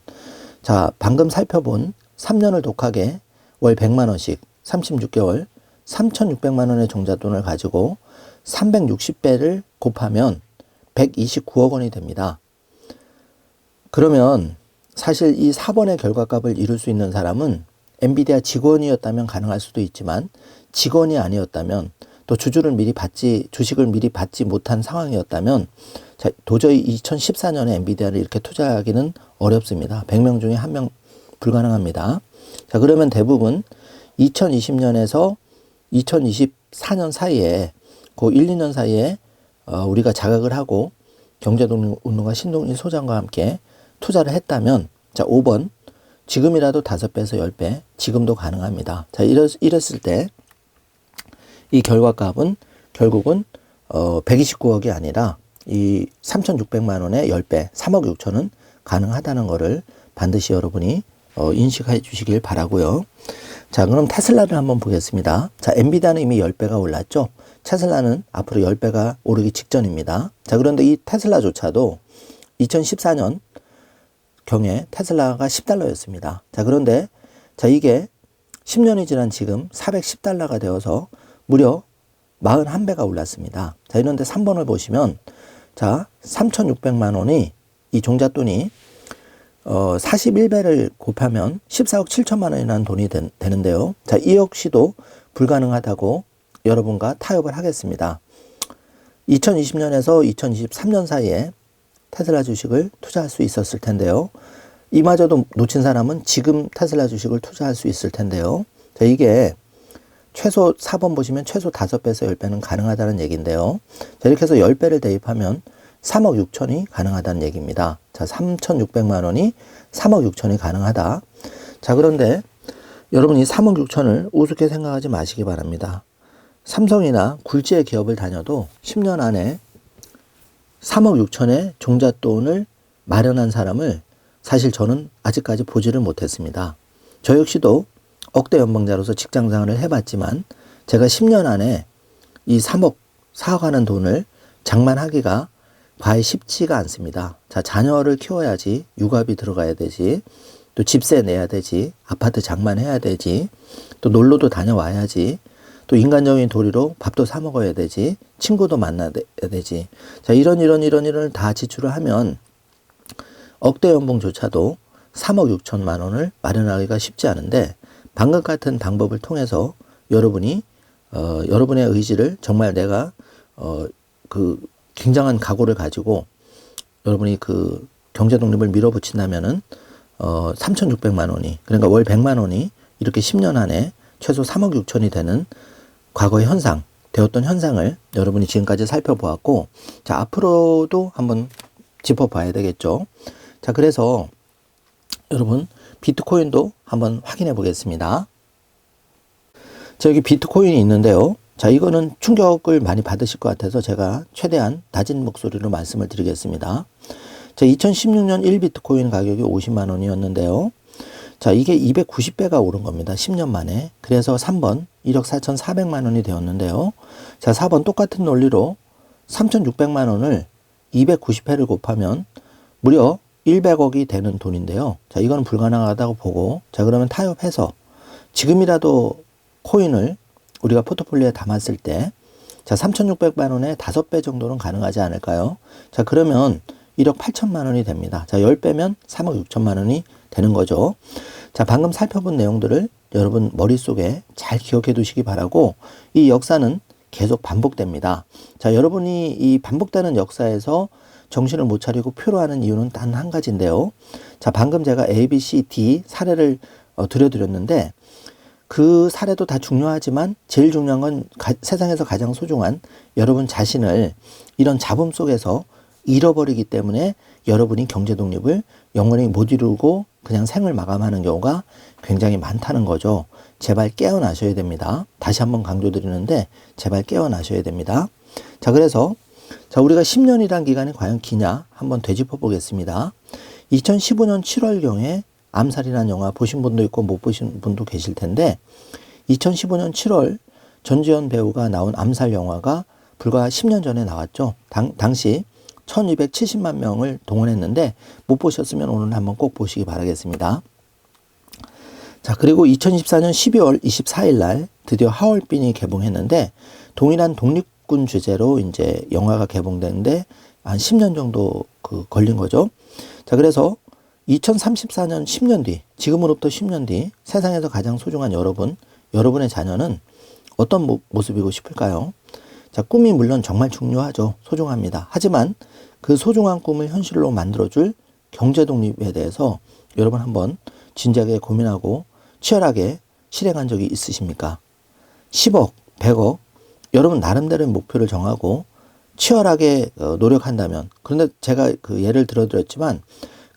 자, 방금 살펴본 3년을 독하게 월 100만 원씩 36개월 3,600만 원의 종잣돈을 가지고 360배를 곱하면 129억 원이 됩니다. 그러면 사실 이 4번의 결과값을 이룰 수 있는 사람은 엔비디아 직원이었다면 가능할 수도 있지만 직원이 아니었다면 또 주식을 미리 받지 못한 상황이었다면 자, 도저히 2014년에 엔비디아를 이렇게 투자하기는 어렵습니다. 100명 중에 1명 불가능합니다. 자, 그러면 대부분 2020년에서 2024년 사이에 그 1, 2년 사이에 우리가 자각을 하고 경제독립운동가 신동일 소장과 함께 투자를 했다면 자, 5번 지금이라도 5배에서 10배, 지금도 가능합니다. 자, 이랬을 때 이 결과값은 결국은 129억이 아니라 이 3,600만 원의 10배, 3억 6천은 가능하다는 것을 반드시 여러분이 인식해 주시길 바라고요. 자, 그럼 테슬라를 한번 보겠습니다. 자, 엔비디아는 이미 10배가 올랐죠. 테슬라는 앞으로 10배가 오르기 직전입니다. 자, 그런데 이 테슬라조차도 2014년 경에 테슬라가 $10였습니다. 자, 그런데 자, 이게 10년이 지난 지금 $410가 되어서 무려 41배가 올랐습니다. 자, 이런데 3번을 보시면 자, 3,600만 원이 이 종잣돈이 41배를 곱하면 14억 7천만 원이라는 돈이 되는데요. 자, 이 역시도 불가능하다고 여러분과 타협을 하겠습니다. 2020년에서 2023년 사이에 테슬라 주식을 투자할 수 있었을 텐데요. 이마저도 놓친 사람은 지금 테슬라 주식을 투자할 수 있을 텐데요. 자, 이게 최소 4번 보시면 최소 5배에서 10배는 가능하다는 얘기인데요. 자, 이렇게 해서 10배를 대입하면 3억 6천이 가능하다는 얘기입니다. 자, 3,600만 원이 3억 6천이 가능하다. 자, 그런데 여러분이 3억 6천을 우습게 생각하지 마시기 바랍니다. 삼성이나 굴지의 기업을 다녀도 10년 안에 3억 6천의 종잣돈을 마련한 사람을 사실 저는 아직까지 보지를 못했습니다. 저 역시도 억대 연봉자로서 직장생활을 해봤지만 제가 10년 안에 이 3억, 4억 하는 돈을 장만하기가 과히 쉽지가 않습니다. 자, 자녀를 키워야지 육아비 들어가야 되지, 또 집세 내야 되지, 아파트 장만해야 되지, 또 놀러도 다녀와야지, 또 인간적인 도리로 밥도 사 먹어야 되지, 친구도 만나야 되지. 자, 이런 다 지출을 하면 억대 연봉조차도 3억 6천만 원을 마련하기가 쉽지 않은데 방금 같은 방법을 통해서 여러분이 여러분의 의지를 정말 내가 그 굉장한 각오를 가지고 여러분이 그 경제 독립을 밀어붙인다면은 3,600만 원이 그러니까 월 100만 원이 이렇게 10년 안에 최소 3억 6천이 되는 과거의 현상 되었던 현상을 여러분이 지금까지 살펴보았고, 자, 앞으로도 한번 짚어봐야 되겠죠. 자, 그래서 여러분 비트코인도 한번 확인해 보겠습니다. 자, 여기 비트코인이 있는데요. 자, 이거는 충격을 많이 받으실 것 같아서 제가 최대한 낮은 목소리로 말씀을 드리겠습니다. 자, 2016년 1비트코인 가격이 50만 원이었는데요. 자, 이게 290배가 오른 겁니다. 10년 만에. 그래서 3번 1억 4,400만 원이 되었는데요. 자, 4번 똑같은 논리로 3,600만 원을 290회를 곱하면 무려 100억이 되는 돈인데요. 자, 이건 불가능하다고 보고, 자, 그러면 타협해서 지금이라도 코인을 우리가 포트폴리오에 담았을 때, 자, 3,600만 원에 5배 정도는 가능하지 않을까요? 자, 그러면 1억 8천만 원이 됩니다. 자, 10배면 3억 6천만 원이 되는 거죠. 자, 방금 살펴본 내용들을 여러분 머릿속에 잘 기억해 두시기 바라고, 이 역사는 계속 반복됩니다. 자, 여러분이 이 반복되는 역사에서 정신을 못 차리고 표로하는 이유는 단 한 가지인데요. 자, 방금 제가 A, B, C, D 사례를 들려드렸는데 그 사례도 다 중요하지만 제일 중요한 건 세상에서 가장 소중한 여러분 자신을 이런 잡음 속에서 잃어버리기 때문에 여러분이 경제 독립을 영원히 못 이루고 그냥 생을 마감하는 경우가 굉장히 많다는 거죠. 제발 깨어나셔야 됩니다. 다시 한번 강조드리는데 제발 깨어나셔야 됩니다. 자, 그래서 자, 우리가 10년이란 기간이 과연 기냐 한번 되짚어 보겠습니다. 2015년 7월경에 암살이라는 영화 보신 분도 있고 못 보신 분도 계실 텐데 2015년 7월 전지현 배우가 나온 암살 영화가 불과 10년 전에 나왔죠. 당시 1270만 명을 동원했는데 못 보셨으면 오늘 한번 꼭 보시기 바라겠습니다. 자, 그리고 2024년 12월 24일 날 드디어 하얼빈이 개봉했는데 동일한 독립군 주제로 이제 영화가 개봉되는데 한 10년 정도 걸린 거죠. 자, 그래서 2034년 10년 뒤, 지금으로부터 10년 뒤 세상에서 가장 소중한 여러분의 자녀는 어떤 모습이고 싶을까요? 자, 꿈이 물론 정말 중요하죠. 소중합니다. 하지만 그 소중한 꿈을 현실로 만들어줄 경제 독립에 대해서 여러분 한번 진지하게 고민하고 치열하게 실행한 적이 있으십니까? 10억, 100억, 여러분 나름대로의 목표를 정하고 치열하게 노력한다면, 그런데 제가 그 예를 들어드렸지만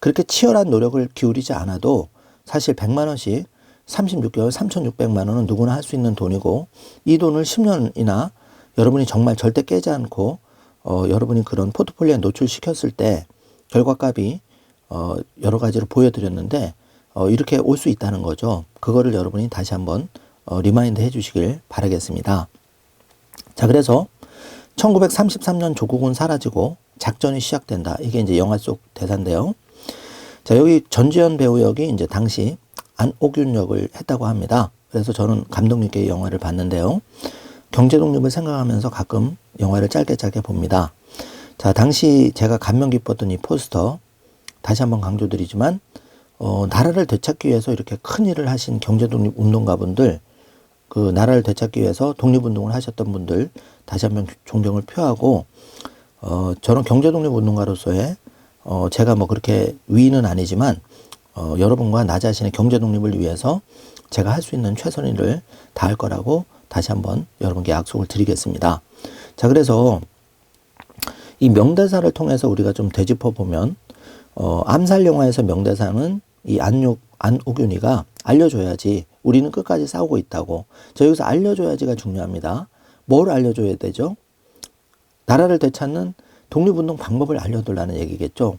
그렇게 치열한 노력을 기울이지 않아도 사실 100만 원씩 36개월 3,600만 원은 누구나 할 수 있는 돈이고, 이 돈을 10년이나 여러분이 정말 절대 깨지 않고 여러분이 그런 포트폴리오에 노출시켰을 때 결과값이 여러 가지로 보여드렸는데 이렇게 올 수 있다는 거죠. 그거를 여러분이 다시 한번 리마인드 해 주시길 바라겠습니다. 자, 그래서 1933년 조국은 사라지고 작전이 시작된다. 이게 이제 영화 속 대사인데요. 자, 여기 전지현 배우 역이 이제 당시 안옥윤 역을 했다고 합니다. 그래서 저는 감독 있게 이 영화를 봤는데요. 경제 독립을 생각하면서 가끔 영화를 짧게 봅니다. 자, 당시 제가 감명 깊었던 이 포스터, 다시 한번 강조드리지만 나라를 되찾기 위해서 이렇게 큰 일을 하신 경제 독립 운동가분들, 그 나라를 되찾기 위해서 독립운동을 하셨던 분들 다시 한번 존경을 표하고, 저는 경제 독립 운동가로서의 제가 뭐 그렇게 위인은 아니지만 여러분과 나 자신의 경제 독립을 위해서 제가 할 수 있는 최선의 일을 다할 거라고 다시 한번 여러분께 약속을 드리겠습니다. 자, 그래서 이 명대사를 통해서 우리가 좀 되짚어 보면 암살 영화에서 명대사는 이 안옥윤이가 알려줘야지, 우리는 끝까지 싸우고 있다고. 저 여기서 알려줘야지가 중요합니다. 뭘 알려줘야 되죠? 나라를 되찾는 독립운동 방법을 알려달라는 얘기겠죠.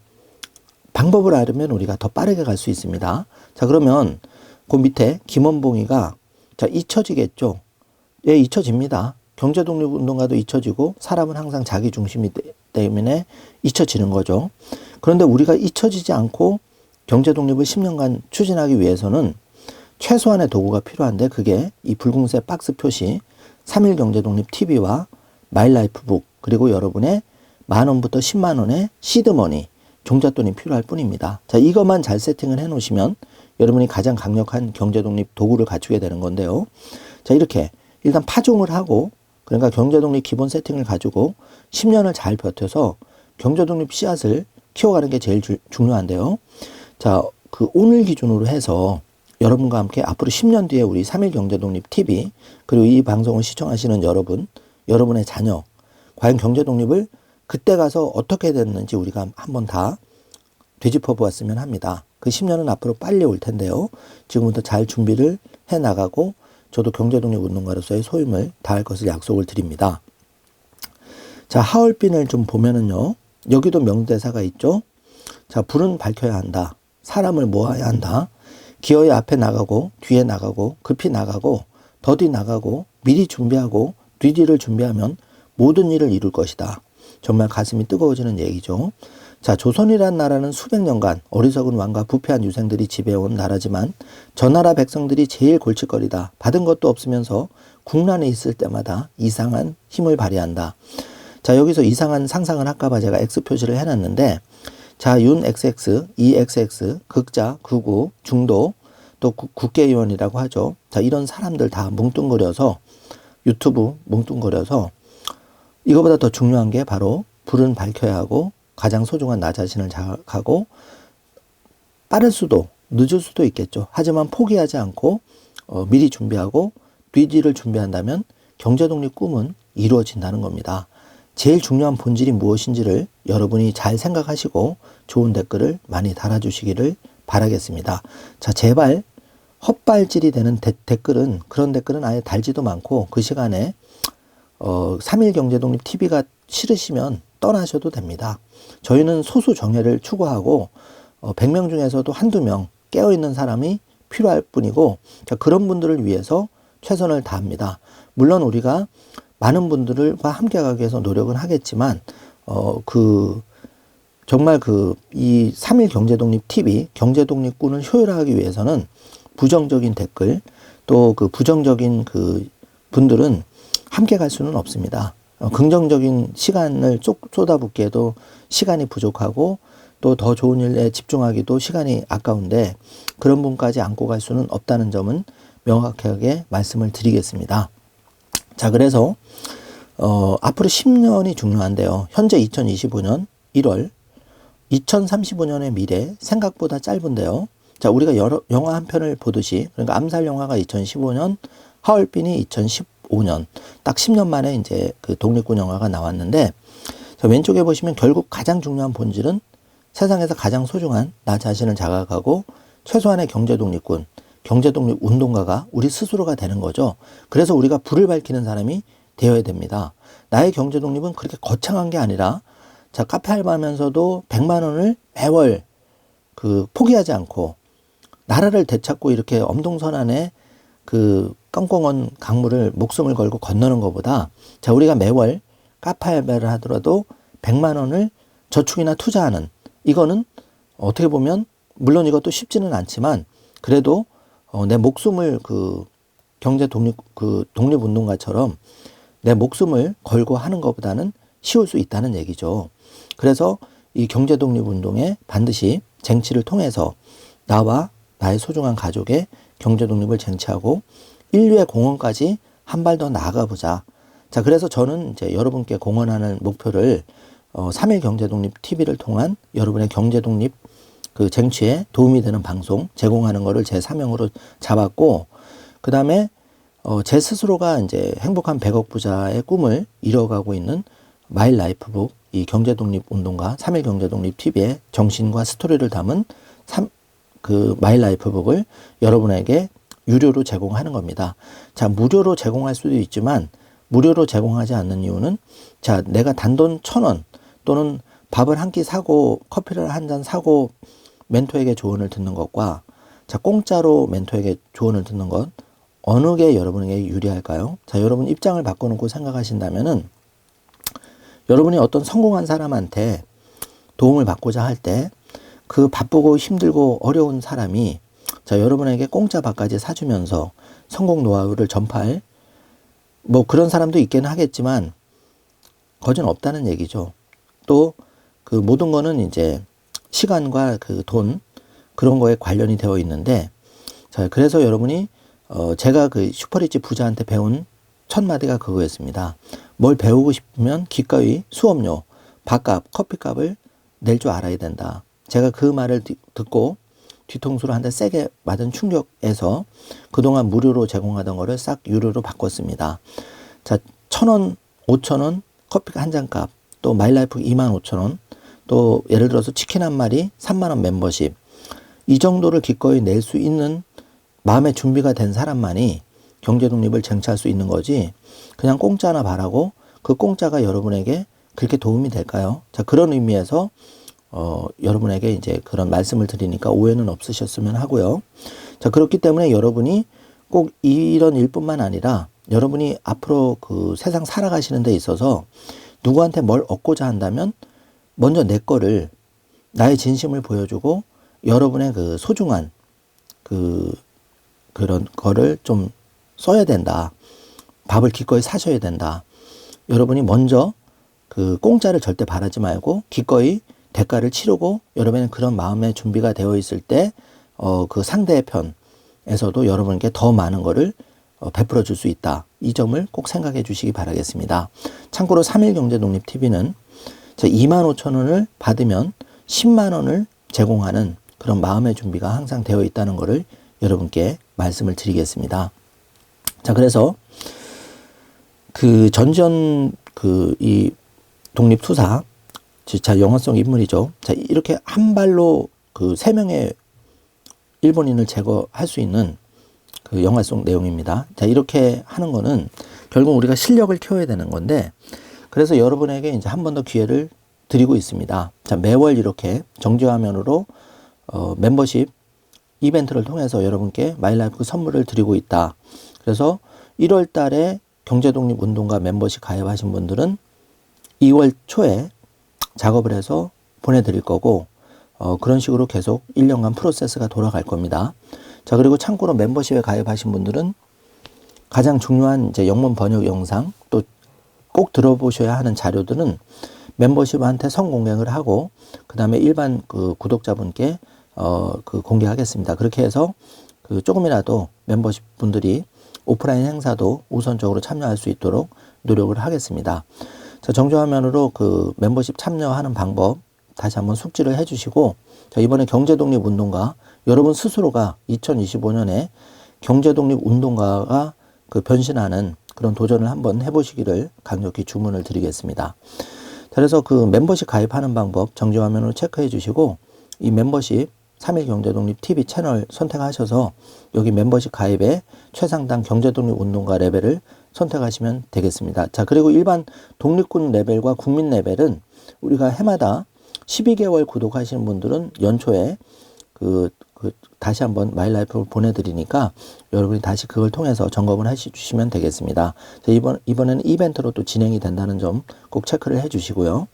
방법을 알으면 우리가 더 빠르게 갈 수 있습니다. 자, 그러면 그 밑에 김원봉이가 자, 잊혀지겠죠. 예, 잊혀집니다. 경제독립운동가도 잊혀지고 사람은 항상 자기 중심이 때문에 잊혀지는 거죠. 그런데 우리가 잊혀지지 않고 경제독립을 10년간 추진하기 위해서는 최소한의 도구가 필요한데, 그게 이 붉은색 박스 표시 3일 경제독립 TV와 마일라이프북, 그리고 여러분의 10,000원부터 100,000원의 시드머니, 종잣돈이 필요할 뿐입니다. 자, 이것만 잘 세팅을 해 놓으시면 여러분이 가장 강력한 경제독립 도구를 갖추게 되는 건데요. 자, 이렇게 일단 파종을 하고, 그러니까 경제독립 기본 세팅을 가지고 10년을 잘 버텨서 경제독립 씨앗을 키워가는 게 제일 중요한데요. 자, 그 오늘 기준으로 해서 여러분과 함께 앞으로 10년 뒤에 우리 3일 경제독립 TV, 그리고 이 방송을 시청하시는 여러분, 여러분의 자녀, 과연 경제독립을 그때 가서 어떻게 됐는지 우리가 한번 다 되짚어 보았으면 합니다. 그 10년은 앞으로 빨리 올 텐데요. 지금부터 잘 준비를 해 나가고 저도 경제독립 운동가로서의 소임을 다할 것을 약속을 드립니다. 자, 하얼빈을 좀 보면은요, 여기도 명대사가 있죠. 자, 불은 밝혀야 한다. 사람을 모아야 한다. 기어이 앞에 나가고 뒤에 나가고 급히 나가고 더디 나가고 미리 준비하고 뒤뒤를 준비하면 모든 일을 이룰 것이다. 정말 가슴이 뜨거워지는 얘기죠. 자, 조선이란 나라는 수백 년간 어리석은 왕과 부패한 유생들이 지배해온 나라지만 저 나라 백성들이 제일 골칫거리다. 받은 것도 없으면서 국난에 있을 때마다 이상한 힘을 발휘한다. 자, 여기서 이상한 상상을 할까봐 제가 X 표시를 해놨는데, 자, 윤 XX, EXX, 극자, 극우, 중도, 또 국회의원이라고 하죠. 자, 이런 사람들 다 뭉뚱그려서 유튜브 뭉뚱그려서 이거보다 더 중요한 게 바로 불은 밝혀야 하고 가장 소중한 나 자신을 자각하고, 빠를 수도 늦을 수도 있겠죠. 하지만 포기하지 않고 미리 준비하고 뒤뒤를 준비한다면 경제독립 꿈은 이루어진다는 겁니다. 제일 중요한 본질이 무엇인지를 여러분이 잘 생각하시고 좋은 댓글을 많이 달아주시기를 바라겠습니다. 자, 제발 헛발질이 되는 댓글은, 그런 댓글은 아예 달지도 않고 그 시간에 3일 경제독립 TV가 싫으시면 떠나셔도 됩니다. 저희는 소수 정예를 추구하고 100명 중에서도 한두 명 깨어있는 사람이 필요할 뿐이고, 자, 그런 분들을 위해서 최선을 다합니다. 물론 우리가 많은 분들과 함께 가기 위해서 노력은 하겠지만 정말 이 3일 경제독립 TV, 경제독립군을 효율화하기 위해서는 부정적인 댓글, 또 그 부정적인 그 분들은 함께 갈 수는 없습니다. 긍정적인 시간을 쏟아붓기에도 시간이 부족하고 또 더 좋은 일에 집중하기도 시간이 아까운데 그런 분까지 안고 갈 수는 없다는 점은 명확하게 말씀을 드리겠습니다. 자, 그래서 앞으로 10년이 중요한데요. 현재 2025년 1월, 2035년의 미래 생각보다 짧은데요. 자, 우리가 영화 한 편을 보듯이, 그러니까 암살 영화가 2015년, 하얼빈이 2015년, 딱 10년 만에 이제 그 독립군 영화가 나왔는데, 자, 왼쪽에 보시면 결국 가장 중요한 본질은 세상에서 가장 소중한 나 자신을 자각하고 최소한의 경제독립군, 경제독립운동가가 우리 스스로가 되는 거죠. 그래서 우리가 불을 밝히는 사람이 되어야 됩니다. 나의 경제독립은 그렇게 거창한 게 아니라, 자, 카페 알바하면서도 100만 원을 매월 포기하지 않고 나라를 되찾고 이렇게 엄동선안에 껌껌한 강물을 목숨을 걸고 건너는 것보다, 자, 우리가 매월 카페 알바를 하더라도 100만 원을 저축이나 투자하는, 이거는 어떻게 보면 물론 이것도 쉽지는 않지만 그래도 내 목숨을 경제 독립운동가처럼 내 목숨을 걸고 하는 것보다는 쉬울 수 있다는 얘기죠. 그래서 이 경제 독립운동에 반드시 쟁취를 통해서 나와 나의 소중한 가족의 경제 독립을 쟁취하고 인류의 공헌까지 한 발 더 나아가 보자. 자, 그래서 저는 이제 여러분께 공헌하는 목표를 3일 경제독립 TV를 통한 여러분의 경제독립 쟁취에 도움이 되는 방송 제공하는 거를 제 사명으로 잡았고, 그 다음에 제 스스로가 이제 행복한 100억 부자의 꿈을 이뤄가고 있는 마이 라이프북, 이 경제독립운동가 3일 경제독립 TV의 정신과 스토리를 담은 마이 라이프북을 여러분에게 유료로 제공하는 겁니다. 자, 무료로 제공할 수도 있지만 무료로 제공하지 않는 이유는, 자, 내가 단돈 1,000원 또는 밥을 한 끼 사고 커피를 한 잔 사고 멘토에게 조언을 듣는 것과, 자, 공짜로 멘토에게 조언을 듣는 것, 어느 게 여러분에게 유리할까요? 자, 여러분 입장을 바꿔놓고 생각하신다면은, 여러분이 어떤 성공한 사람한테 도움을 받고자 할 때 그 바쁘고 힘들고 어려운 사람이, 자, 여러분에게 공짜 밥까지 사주면서 성공 노하우를 전파할, 뭐 그런 사람도 있기는 하겠지만 거진 없다는 얘기죠. 또 모든 거는 이제 시간과 돈, 그런 거에 관련이 되어 있는데, 자, 그래서 여러분이 제가 슈퍼리치 부자한테 배운 첫 마디가 그거였습니다. 뭘 배우고 싶으면 기꺼이 수업료, 밥값, 커피값을 낼 줄 알아야 된다. 제가 그 말을 듣고 뒤통수로 한 대 세게 맞은 충격에서 그동안 무료로 제공하던 거를 싹 유료로 바꿨습니다. 자, 1,000원, 5,000원 커피 한 잔 값, 또 마이라이프 25,000원, 또 예를 들어서 치킨 한 마리 3만 원 멤버십, 이 정도를 기꺼이 낼 수 있는 마음의 준비가 된 사람만이 경제 독립을 쟁취할 수 있는 거지, 그냥 공짜나 바라고 그 공짜가 여러분에게 그렇게 도움이 될까요? 자, 그런 의미에서 여러분에게 이제 그런 말씀을 드리니까 오해는 없으셨으면 하고요. 자, 그렇기 때문에 여러분이 꼭 이런 일뿐만 아니라 여러분이 앞으로 세상 살아가시는 데 있어서 누구한테 뭘 얻고자 한다면 먼저 내 거를, 나의 진심을 보여주고 여러분의 소중한 그런 거를 좀 써야 된다. 밥을 기꺼이 사셔야 된다. 여러분이 먼저 공짜를 절대 바라지 말고 기꺼이 대가를 치르고, 여러분의 그런 마음의 준비가 되어 있을 때 상대의 편에서도 여러분께 더 많은 거를 베풀어 줄 수 있다. 이 점을 꼭 생각해 주시기 바라겠습니다. 참고로 3일 경제독립 TV는 25,000원을 받으면 10만 원을 제공하는 그런 마음의 준비가 항상 되어 있다는 것을 여러분께 말씀을 드리겠습니다. 자, 그래서 전전 이 독립투사, 진짜 영화성 인물이죠. 자, 이렇게 한 발로 3명의 일본인을 제거할 수 있는 영화 속 내용입니다. 자, 이렇게 하는 거는 결국 우리가 실력을 키워야 되는 건데, 그래서 여러분에게 이제 한 번 더 기회를 드리고 있습니다. 자, 매월 이렇게 정지화면으로 멤버십 이벤트를 통해서 여러분께 마이라이프 선물을 드리고 있다. 그래서 1월 달에 경제독립운동가 멤버십 가입하신 분들은 2월 초에 작업을 해서 보내드릴 거고, 그런 식으로 계속 1년간 프로세스가 돌아갈 겁니다. 자, 그리고 참고로 멤버십에 가입하신 분들은 가장 중요한 이제 영문 번역 영상, 또 꼭 들어보셔야 하는 자료들은 멤버십한테 선공개를 하고, 그 다음에 일반 구독자분께 공개하겠습니다. 그렇게 해서 조금이라도 멤버십 분들이 오프라인 행사도 우선적으로 참여할 수 있도록 노력을 하겠습니다. 자, 정조화면으로 멤버십 참여하는 방법 다시 한번 숙지를 해주시고, 자, 이번에 경제독립운동가, 여러분 스스로가 2025년에 경제독립운동가가 변신하는 그런 도전을 한번 해보시기를 강력히 주문을 드리겠습니다. 자, 그래서 멤버십 가입하는 방법 정지화면으로 체크해 주시고, 이 멤버십 3.1경제독립 TV 채널 선택하셔서 여기 멤버십 가입에 최상단 경제독립 운동가 레벨을 선택하시면 되겠습니다. 자, 그리고 일반 독립군 레벨과 국민 레벨은 우리가 해마다 12개월 구독하시는 분들은 연초에 다시 한번 마이라이프를 보내드리니까 여러분이 다시 그걸 통해서 점검을 해주시면 되겠습니다. 자, 이번에는 이벤트로 또 진행이 된다는 점 꼭 체크를 해주시고요.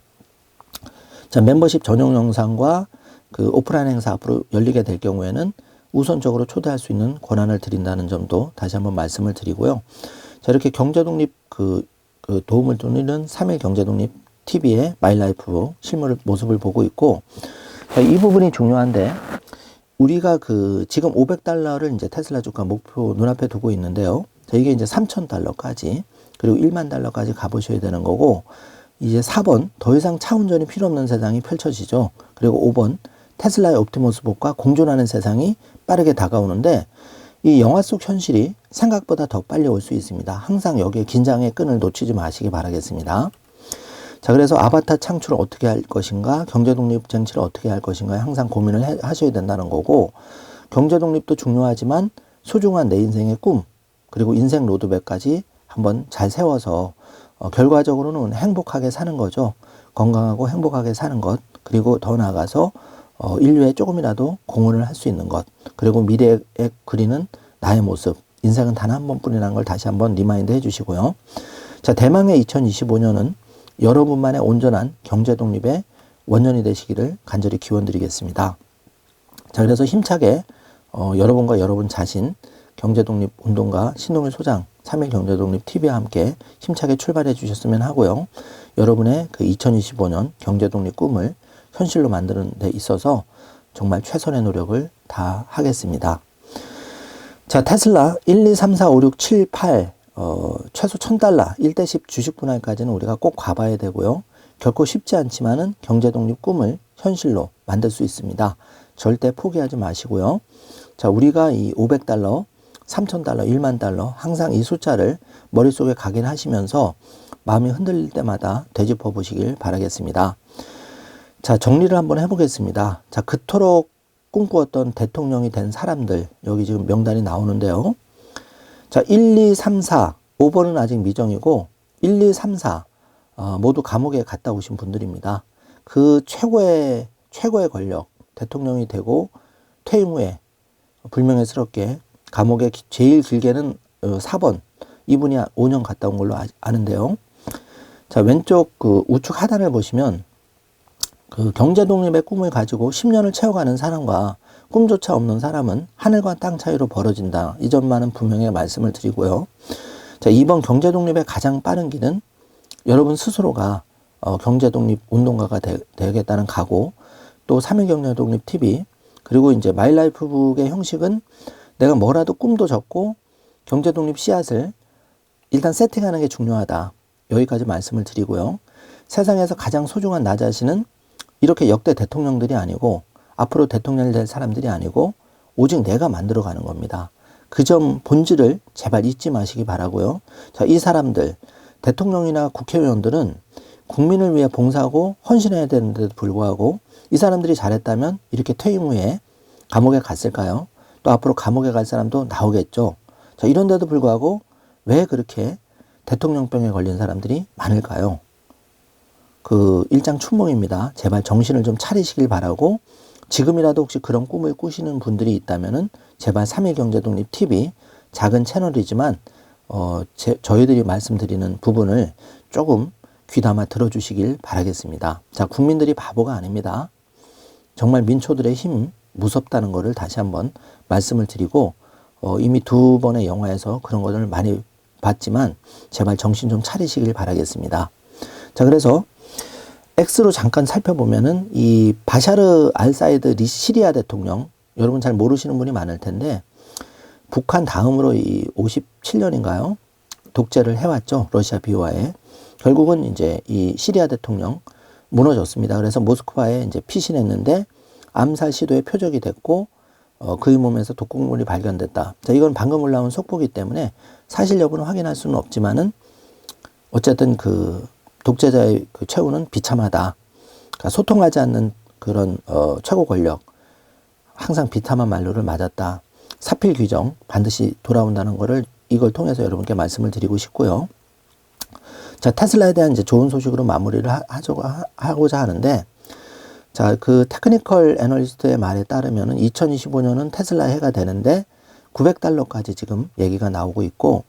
자, 멤버십 전용 영상과 그 오프라인 행사 앞으로 열리게 될 경우에는 우선적으로 초대할 수 있는 권한을 드린다는 점도 다시 한번 말씀을 드리고요. 자, 이렇게 경제독립 도움을 드리는 3.1 경제독립 TV의 마이라이프 실물 모습을 보고 있고, 자, 이 부분이 중요한데, 우리가 지금 $500를 이제 테슬라 주가 목표 눈앞에 두고 있는데요. 자, 이게 이제 $3,000까지, 그리고 $10,000까지 가보셔야 되는 거고, 이제 4번, 더 이상 차 운전이 필요 없는 세상이 펼쳐지죠. 그리고 5번, 테슬라의 옵티머스 봇과 공존하는 세상이 빠르게 다가오는데, 이 영화 속 현실이 생각보다 더 빨리 올 수 있습니다. 항상 여기에 긴장의 끈을 놓치지 마시기 바라겠습니다. 자, 그래서 아바타 창출을 어떻게 할 것인가, 경제독립 쟁취를 어떻게 할 것인가에 항상 고민을 하셔야 된다는 거고, 경제독립도 중요하지만 소중한 내 인생의 꿈, 그리고 인생 로드맵까지 한번 잘 세워서 결과적으로는 행복하게 사는 거죠. 건강하고 행복하게 사는 것, 그리고 더 나아가서 인류에 조금이라도 공헌을 할 수 있는 것, 그리고 미래에 그리는 나의 모습, 인생은 단 한 번뿐이라는 걸 다시 한번 리마인드 해주시고요. 자, 대망의 2025년은 여러분만의 온전한 경제독립의 원년이 되시기를 간절히 기원드리겠습니다. 자, 그래서 힘차게 여러분과 여러분 자신 경제독립 운동가 신동일 소장 3.1 경제독립 TV와 함께 힘차게 출발해 주셨으면 하고요. 여러분의 그 2025년 경제독립 꿈을 현실로 만드는 데 있어서 정말 최선의 노력을 다 하겠습니다. 자, 테슬라 1, 2, 3, 4, 5, 6, 7, 8 최소 $1,000 1대10 주식 분할까지는 우리가 꼭 가봐야 되고요. 결코 쉽지 않지만은 경제독립 꿈을 현실로 만들 수 있습니다. 절대 포기하지 마시고요. 자, 우리가 이 $500, $3,000, $10,000 항상 이 숫자를 머릿속에 각인하시면서 마음이 흔들릴 때마다 되짚어 보시길 바라겠습니다. 자, 정리를 한번 해보겠습니다. 자, 그토록 꿈꾸었던 대통령이 된 사람들, 여기 지금 명단이 나오는데요. 자, 1, 2, 3, 4, 5번은 아직 미정이고 1, 2, 3, 4 모두 감옥에 갔다 오신 분들입니다. 그 최고의 권력, 대통령이 되고 퇴임 후에 불명예스럽게 감옥에 제일 길게는 4번, 이분이 5년 갔다 온 걸로 아는데요. 자, 왼쪽 우측 하단을 보시면 경제독립의 꿈을 가지고 10년을 채워가는 사람과 꿈조차 없는 사람은 하늘과 땅 차이로 벌어진다. 이 점만은 분명히 말씀을 드리고요. 자, 이번 경제독립의 가장 빠른 길은 여러분 스스로가 경제독립 운동가가 되겠다는 각오, 또 3.1 경제독립 TV, 그리고 이제 마이라이프북의 형식은 내가 뭐라도 꿈도 적고 경제독립 씨앗을 일단 세팅하는 게 중요하다. 여기까지 말씀을 드리고요. 세상에서 가장 소중한 나 자신은 이렇게 역대 대통령들이 아니고 앞으로 대통령이 될 사람들이 아니고 오직 내가 만들어가는 겁니다. 그 점 본질을 제발 잊지 마시기 바라고요. 자, 이 사람들, 대통령이나 국회의원들은 국민을 위해 봉사하고 헌신해야 되는데도 불구하고 이 사람들이 잘했다면 이렇게 퇴임 후에 감옥에 갔을까요? 또 앞으로 감옥에 갈 사람도 나오겠죠. 자, 이런데도 불구하고 왜 그렇게 대통령병에 걸린 사람들이 많을까요? 일장춘몽입니다. 제발 정신을 좀 차리시길 바라고, 지금이라도 혹시 그런 꿈을 꾸시는 분들이 있다면은 제발 3.1 경제독립 TV 작은 채널이지만 저희들이 말씀드리는 부분을 조금 귀담아 들어주시길 바라겠습니다. 자, 국민들이 바보가 아닙니다. 정말 민초들의 힘 무섭다는 것을 다시 한번 말씀을 드리고, 이미 2번의 영화에서 그런 것을 많이 봤지만 제발 정신 좀 차리시길 바라겠습니다. 자, 그래서 X로 잠깐 살펴보면은 이 바샤르 알사이드 시리아 대통령, 여러분 잘 모르시는 분이 많을 텐데 북한 다음으로 이 57년인가요? 독재를 해왔죠. 러시아 비호하에. 결국은 이제 이 시리아 대통령 무너졌습니다. 그래서 모스크바에 이제 피신했는데 암살 시도의 표적이 됐고 그의 몸에서 독극물이 발견됐다. 자, 이건 방금 올라온 속보기 때문에 사실 여부는 확인할 수는 없지만은 어쨌든 독재자의 최후는 비참하다. 그러니까 소통하지 않는 그런 최고 권력, 항상 비참한 만류를 맞았다. 사필 규정 반드시 돌아온다는 거를 이걸 통해서 여러분께 말씀을 드리고 싶고요. 자, 테슬라에 대한 이제 좋은 소식으로 마무리를 하고자 하는데, 자, 그 테크니컬 애널리스트의 말에 따르면은 2025년은 테슬라 해가 되는데 $900까지 지금 얘기가 나오고 있고,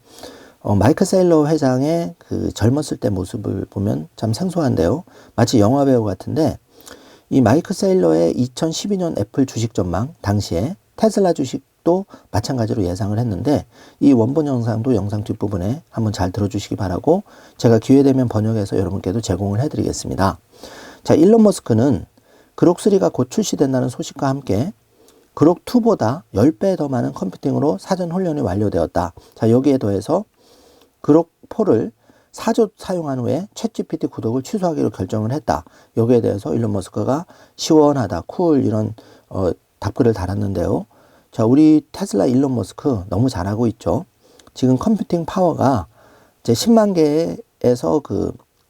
마이크 세일러 회장의 그 젊었을 때 모습을 보면 참 생소한데요. 마치 영화배우 같은데, 이 마이크 세일러의 2012년 애플 주식 전망 당시에 테슬라 주식도 마찬가지로 예상을 했는데, 이 원본 영상도 영상 뒷부분에 한번 잘 들어주시기 바라고 제가 기회되면 번역해서 여러분께도 제공을 해드리겠습니다. 자, 일론 머스크는 그록3가 곧 출시된다는 소식과 함께 그록2보다 10배 더 많은 컴퓨팅으로 사전 훈련이 완료되었다. 자, 여기에 더해서 그록4를 4조 사용한 후에 챗GPT 구독을 취소하기로 결정을 했다. 여기에 대해서 일론 머스크가 시원하다, 쿨 이런 답글을 달았는데요. 자, 우리 테슬라 일론 머스크 너무 잘하고 있죠. 지금 컴퓨팅 파워가 이제 10만 개에서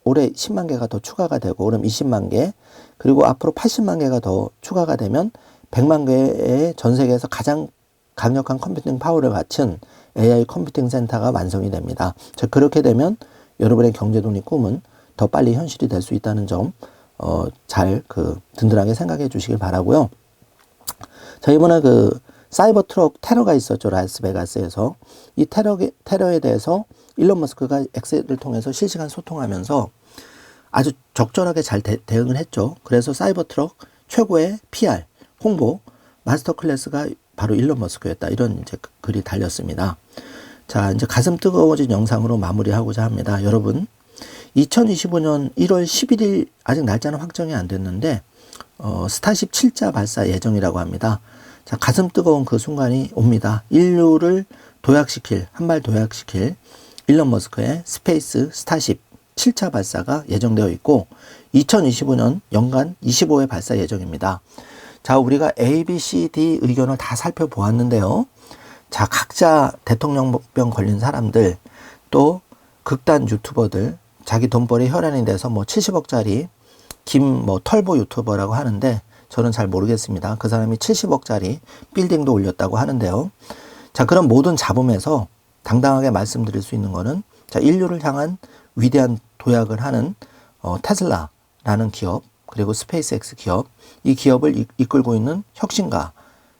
올해 10만 개가 더 추가가 되고, 그럼 20만 개, 그리고 앞으로 80만 개가 더 추가가 되면 100만 개의 전 세계에서 가장 강력한 컴퓨팅 파워를 갖춘 AI 컴퓨팅 센터가 완성이 됩니다. 자, 그렇게 되면 여러분의 경제 독립 꿈은 더 빨리 현실이 될 수 있다는 점, 잘 든든하게 생각해 주시길 바라고요. 자, 이번에 사이버 트럭 테러가 있었죠. 라스베가스에서. 이 테러에 대해서 일론 머스크가 엑셀을 통해서 실시간 소통하면서 아주 적절하게 잘 대응을 했죠. 그래서 사이버 트럭 최고의 PR, 홍보, 마스터 클래스가 바로 일론 머스크였다. 이런 이제 글이 달렸습니다. 자, 이제 가슴 뜨거워진 영상으로 마무리하고자 합니다. 여러분, 2025년 1월 11일, 아직 날짜는 확정이 안 됐는데, 스타쉽 7자 발사 예정이라고 합니다. 자, 가슴 뜨거운 그 순간이 옵니다. 인류를 한 발 도약시킬 일론 머스크의 스페이스 스타쉽 7차 발사가 예정되어 있고, 2025년 연간 25회 발사 예정입니다. 자, 우리가 A, B, C, D 의견을 다 살펴보았는데요. 자, 각자 대통령병 걸린 사람들, 또 극단 유튜버들, 자기 돈벌이 혈안이 돼서 70억짜리 털보 유튜버라고 하는데, 저는 잘 모르겠습니다. 그 사람이 70억짜리 빌딩도 올렸다고 하는데요. 자, 그런 모든 잡음에서 당당하게 말씀드릴 수 있는 거는, 자, 인류를 향한 위대한 도약을 하는 테슬라라는 기업, 그리고 스페이스X 기업, 이 기업을 이끌고 있는 혁신가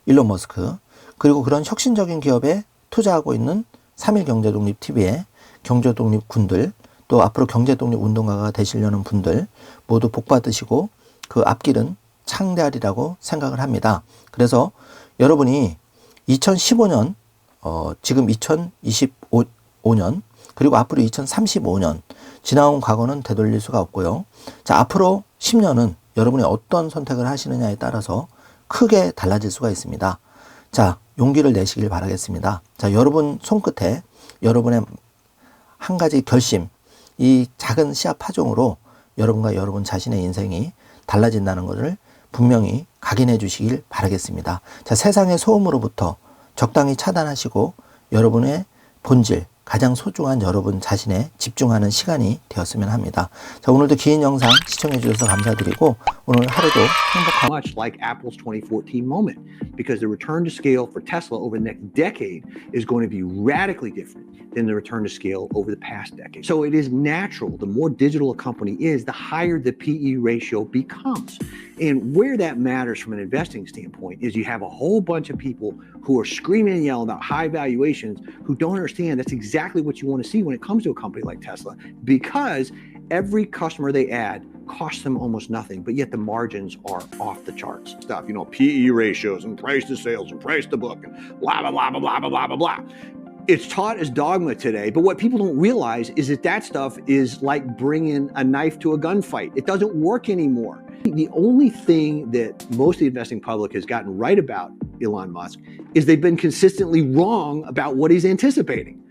일론 머스크, 그리고 그런 혁신적인 기업에 투자하고 있는 3일 경제독립TV의 경제독립 군들, 또 앞으로 경제독립 운동가가 되시려는 분들 모두 복 받으시고 그 앞길은 창대하리라고 생각을 합니다. 그래서 여러분이 2015년, 지금 2025년, 그리고 앞으로 2035년, 지나온 과거는 되돌릴 수가 없고요. 자, 앞으로 10년은 여러분이 어떤 선택을 하시느냐에 따라서 크게 달라질 수가 있습니다. 자, 용기를 내시길 바라겠습니다. 자, 여러분 손끝에 여러분의 한 가지 결심, 이 작은 씨앗 파종으로 여러분과 여러분 자신의 인생이 달라진다는 것을 분명히 각인해 주시길 바라겠습니다. 자, 세상의 소음으로부터 적당히 차단하시고 여러분의 본질, 가장 소중한 여러분 자신에 집중하는 시간이 되었으면 합니다. 자, 오늘도 긴 영상 시청해 주셔서 감사드리고 오늘 하루도 행복하고 much like Apple's 2014 moment, because the return to scale for Tesla over the next decade is going to be radically different than the return to scale over the past decade. So it is natural, the more digital a company is, the higher the PE ratio becomes. And where that matters from an investing standpoint is you have a whole bunch of people who are screaming and yelling about high valuations who don't understand that's exactly what you want to see when it comes to a company like Tesla, because every customer they add costs them almost nothing, but yet the margins are off the charts. Stuff, PE ratios and price to sales and price to book and blah, blah, blah, blah, blah, blah, blah, blah. It's taught as dogma today, but what people don't realize is that stuff is like bringing a knife to a gunfight. It doesn't work anymore. The only thing that most of the investing public has gotten right about Elon Musk is they've been consistently wrong about what he's anticipating.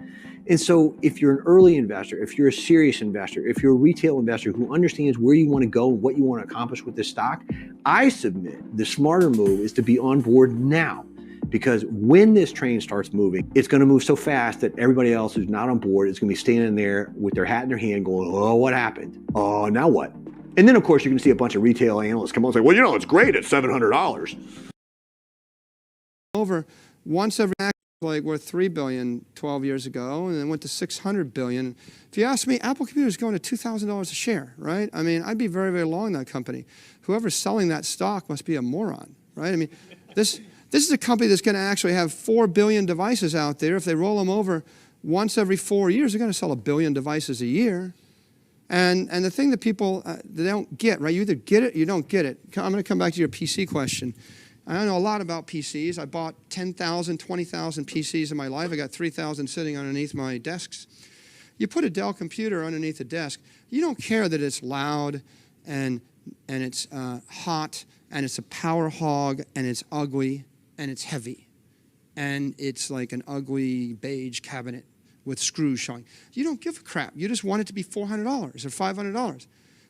And so if you're an early investor, if you're a serious investor, if you're a retail investor who understands where you want to go and what you want to accomplish with this stock, I submit the smarter move is to be on board now. Because when this train starts moving, it's going to move so fast that everybody else who's not on board is going to be standing there with their hat in their hand going, oh, what happened? Oh, now what? And then, of course, you're going to see a bunch of retail analysts come on and say, well, it's great at $700. over once every like worth $3 billion 12 years ago, and then went to $600 billion. If you ask me, Apple Computer is going to $2,000 a share, right? I mean, I'd be very, very long that company. Whoever's selling that stock must be a moron, right? I mean, this is a company that's going to actually have 4 billion devices out there. If they roll them over once every 4 years, they're going to sell 1 billion devices a year. And the thing that people they don't get, right? You either get it or you don't get it. I'm going to come back to your PC question. I know a lot about PCs. I bought 10,000, 20,000 PCs in my life. I got 3,000 sitting underneath my desks. You put a Dell computer underneath a desk, you don't care that it's loud and it's hot and it's a power hog and it's ugly and it's heavy and it's like an ugly beige cabinet with screws showing. You don't give a crap. You just want it to be $400 or $500.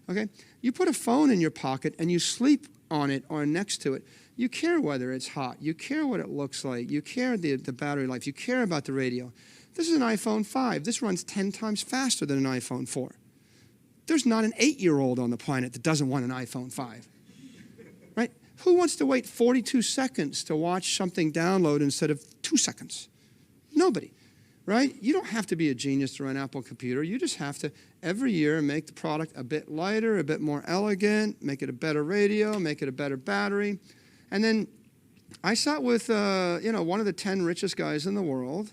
Okay? You put a phone in your pocket and you sleep on it or next to it. You care whether it's hot. You care what it looks like. You care the battery life. You care about the radio. This is an iPhone 5. This runs 10 times faster than an iPhone 4. There's not an 8-year-old on the planet that doesn't want an iPhone 5. Right? Who wants to wait 42 seconds to watch something download instead of 2 seconds? Nobody. Right? You don't have to be a genius to run an Apple computer. You just have to, every year, make the product a bit lighter, a bit more elegant, make it a better radio, make it a better battery. And then I sat with one of the 10 richest guys in the world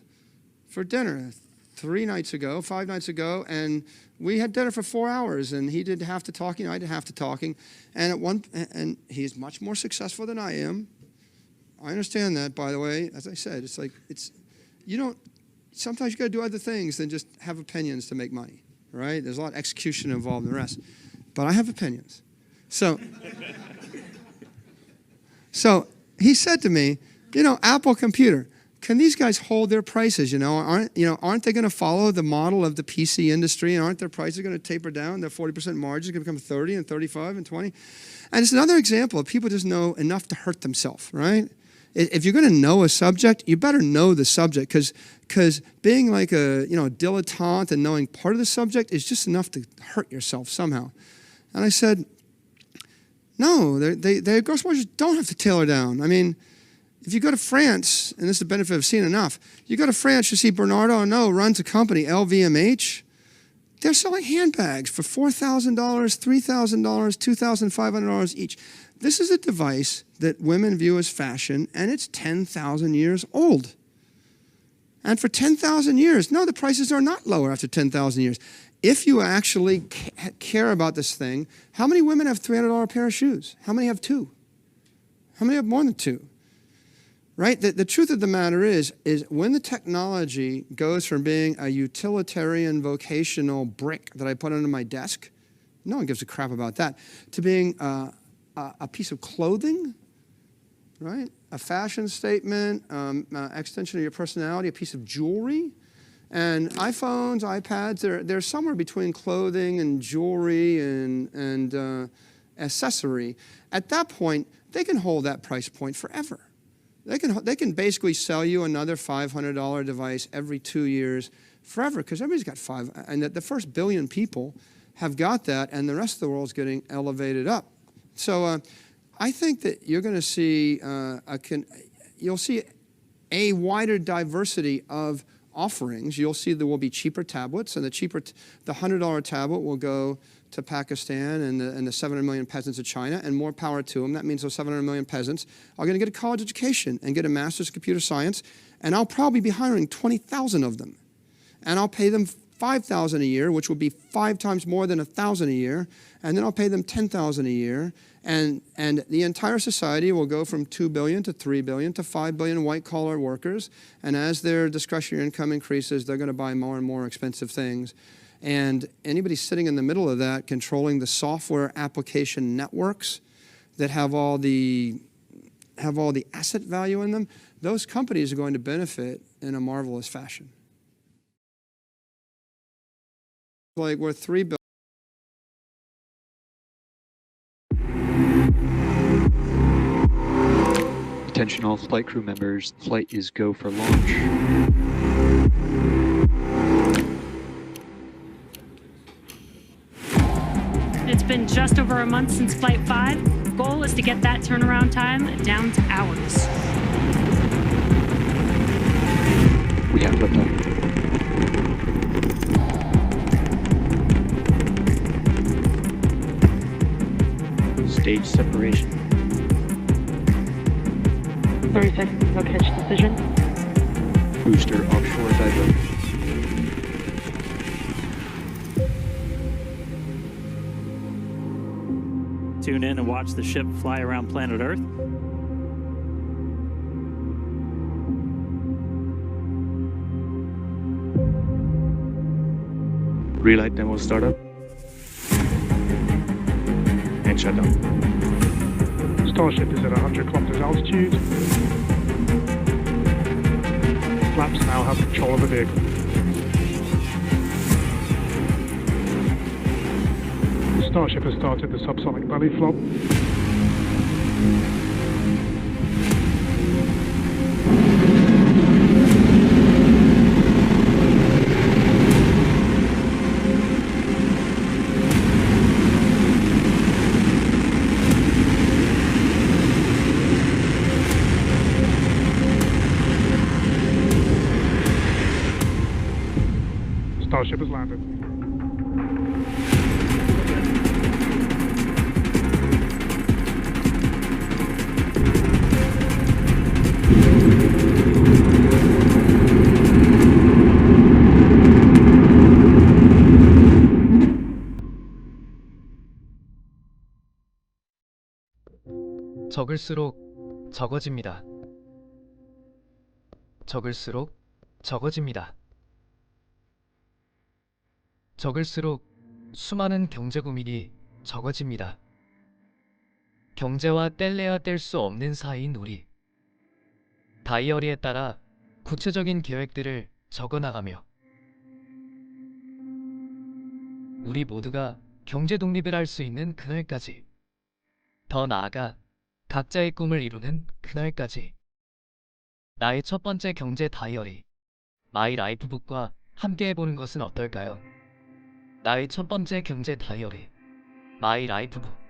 for dinner 5 nights ago, and we had dinner for 4 hours, and he did half the talking, I did half the talking, and he's much more successful than I am. I understand that, by the way. As I said, sometimes you got to do other things than just have opinions to make money, right? There's a lot of execution involved in the rest. But I have opinions. So he said to me, Apple Computer, can these guys hold their prices? Aren't they going to follow the model of the PC industry? And aren't their prices going to taper down? Their 40% margins going to become 30 and 35 and 20? And it's another example of people just know enough to hurt themselves, right? If you're going to know a subject, you better know the subject, because being like a dilettante and knowing part of the subject is just enough to hurt yourself somehow. And I said, no, their gross margins don't have to tailor down. I mean, if you go to France, and this is the benefit of seeing enough, you go to France, you see Bernardo Arnault runs a company, LVMH. They're selling handbags for $4,000, $3,000, $2,500 each. This is a device that women view as fashion, and it's 10,000 years old. And for 10,000 years, no, the prices are not lower after 10,000 years. If you actually care about this thing, how many women have $300 pair of shoes? How many have 2? How many have more than 2? Right? The truth of the matter is when the technology goes from being a utilitarian vocational brick that I put under my desk, no one gives a crap about that, to being a piece of clothing, right? A fashion statement, extension of your personality, a piece of jewelry. And iPhones, iPads, they're somewhere between clothing and jewelry and accessory. At that point, they can hold that price point forever. They can basically sell you another $500 device every 2 years forever, because everybody's got 5, and the first billion people have got that, and the rest of the world's getting elevated up. So I think that you're going to see you'll see a wider diversity of offerings. You'll see there will be cheaper tablets, and the $100 tablet will go to Pakistan and the 700 million peasants of China, and more power to them. That means those 700 million peasants are going to get a college education and get a master's in computer science, and I'll probably be hiring 20,000 of them. And I'll pay them $5,000 a year, which will be 5 times more than $1,000 a year, and then I'll pay them $10,000 a year, and the entire society will go from 2 billion to 3 billion to 5 billion white-collar workers, and as their discretionary income increases, they're going to buy more and more expensive things. And anybody sitting in the middle of that, controlling the software application networks that have all the asset value in them, those companies are going to benefit in a marvelous fashion. Like we're 3 billion. Attention all flight crew members, flight is go for launch. It's been just over a month since Flight 5. The goal is to get that turnaround time down to hours. We have liftoff. Stage separation. 30 seconds until catch decision. Booster offshore divert. Tune in and watch the ship fly around planet Earth. Relight demo startup. And shutdown. Starship is at 100 kilometers altitude. Flaps now have control of the vehicle. Starship has started the subsonic belly flop. Starship has landed. 적을수록 적어집니다. 적을수록 적어집니다. 적을수록 수많은 경제 고민이 적어집니다. 경제와 뗄래야 뗄 수 없는 사이인 우리. 다이어리에 따라 구체적인 계획들을 적어나가며 우리 모두가 경제 독립을 할 수 있는 그날까지, 더 나아가 각자의 꿈을 이루는 그날까지 나의 첫 번째 경제 다이어리 마이 라이프북과 함께 해보는 것은 어떨까요? 나의 첫 번째 경제 다이어리 마이 라이프북.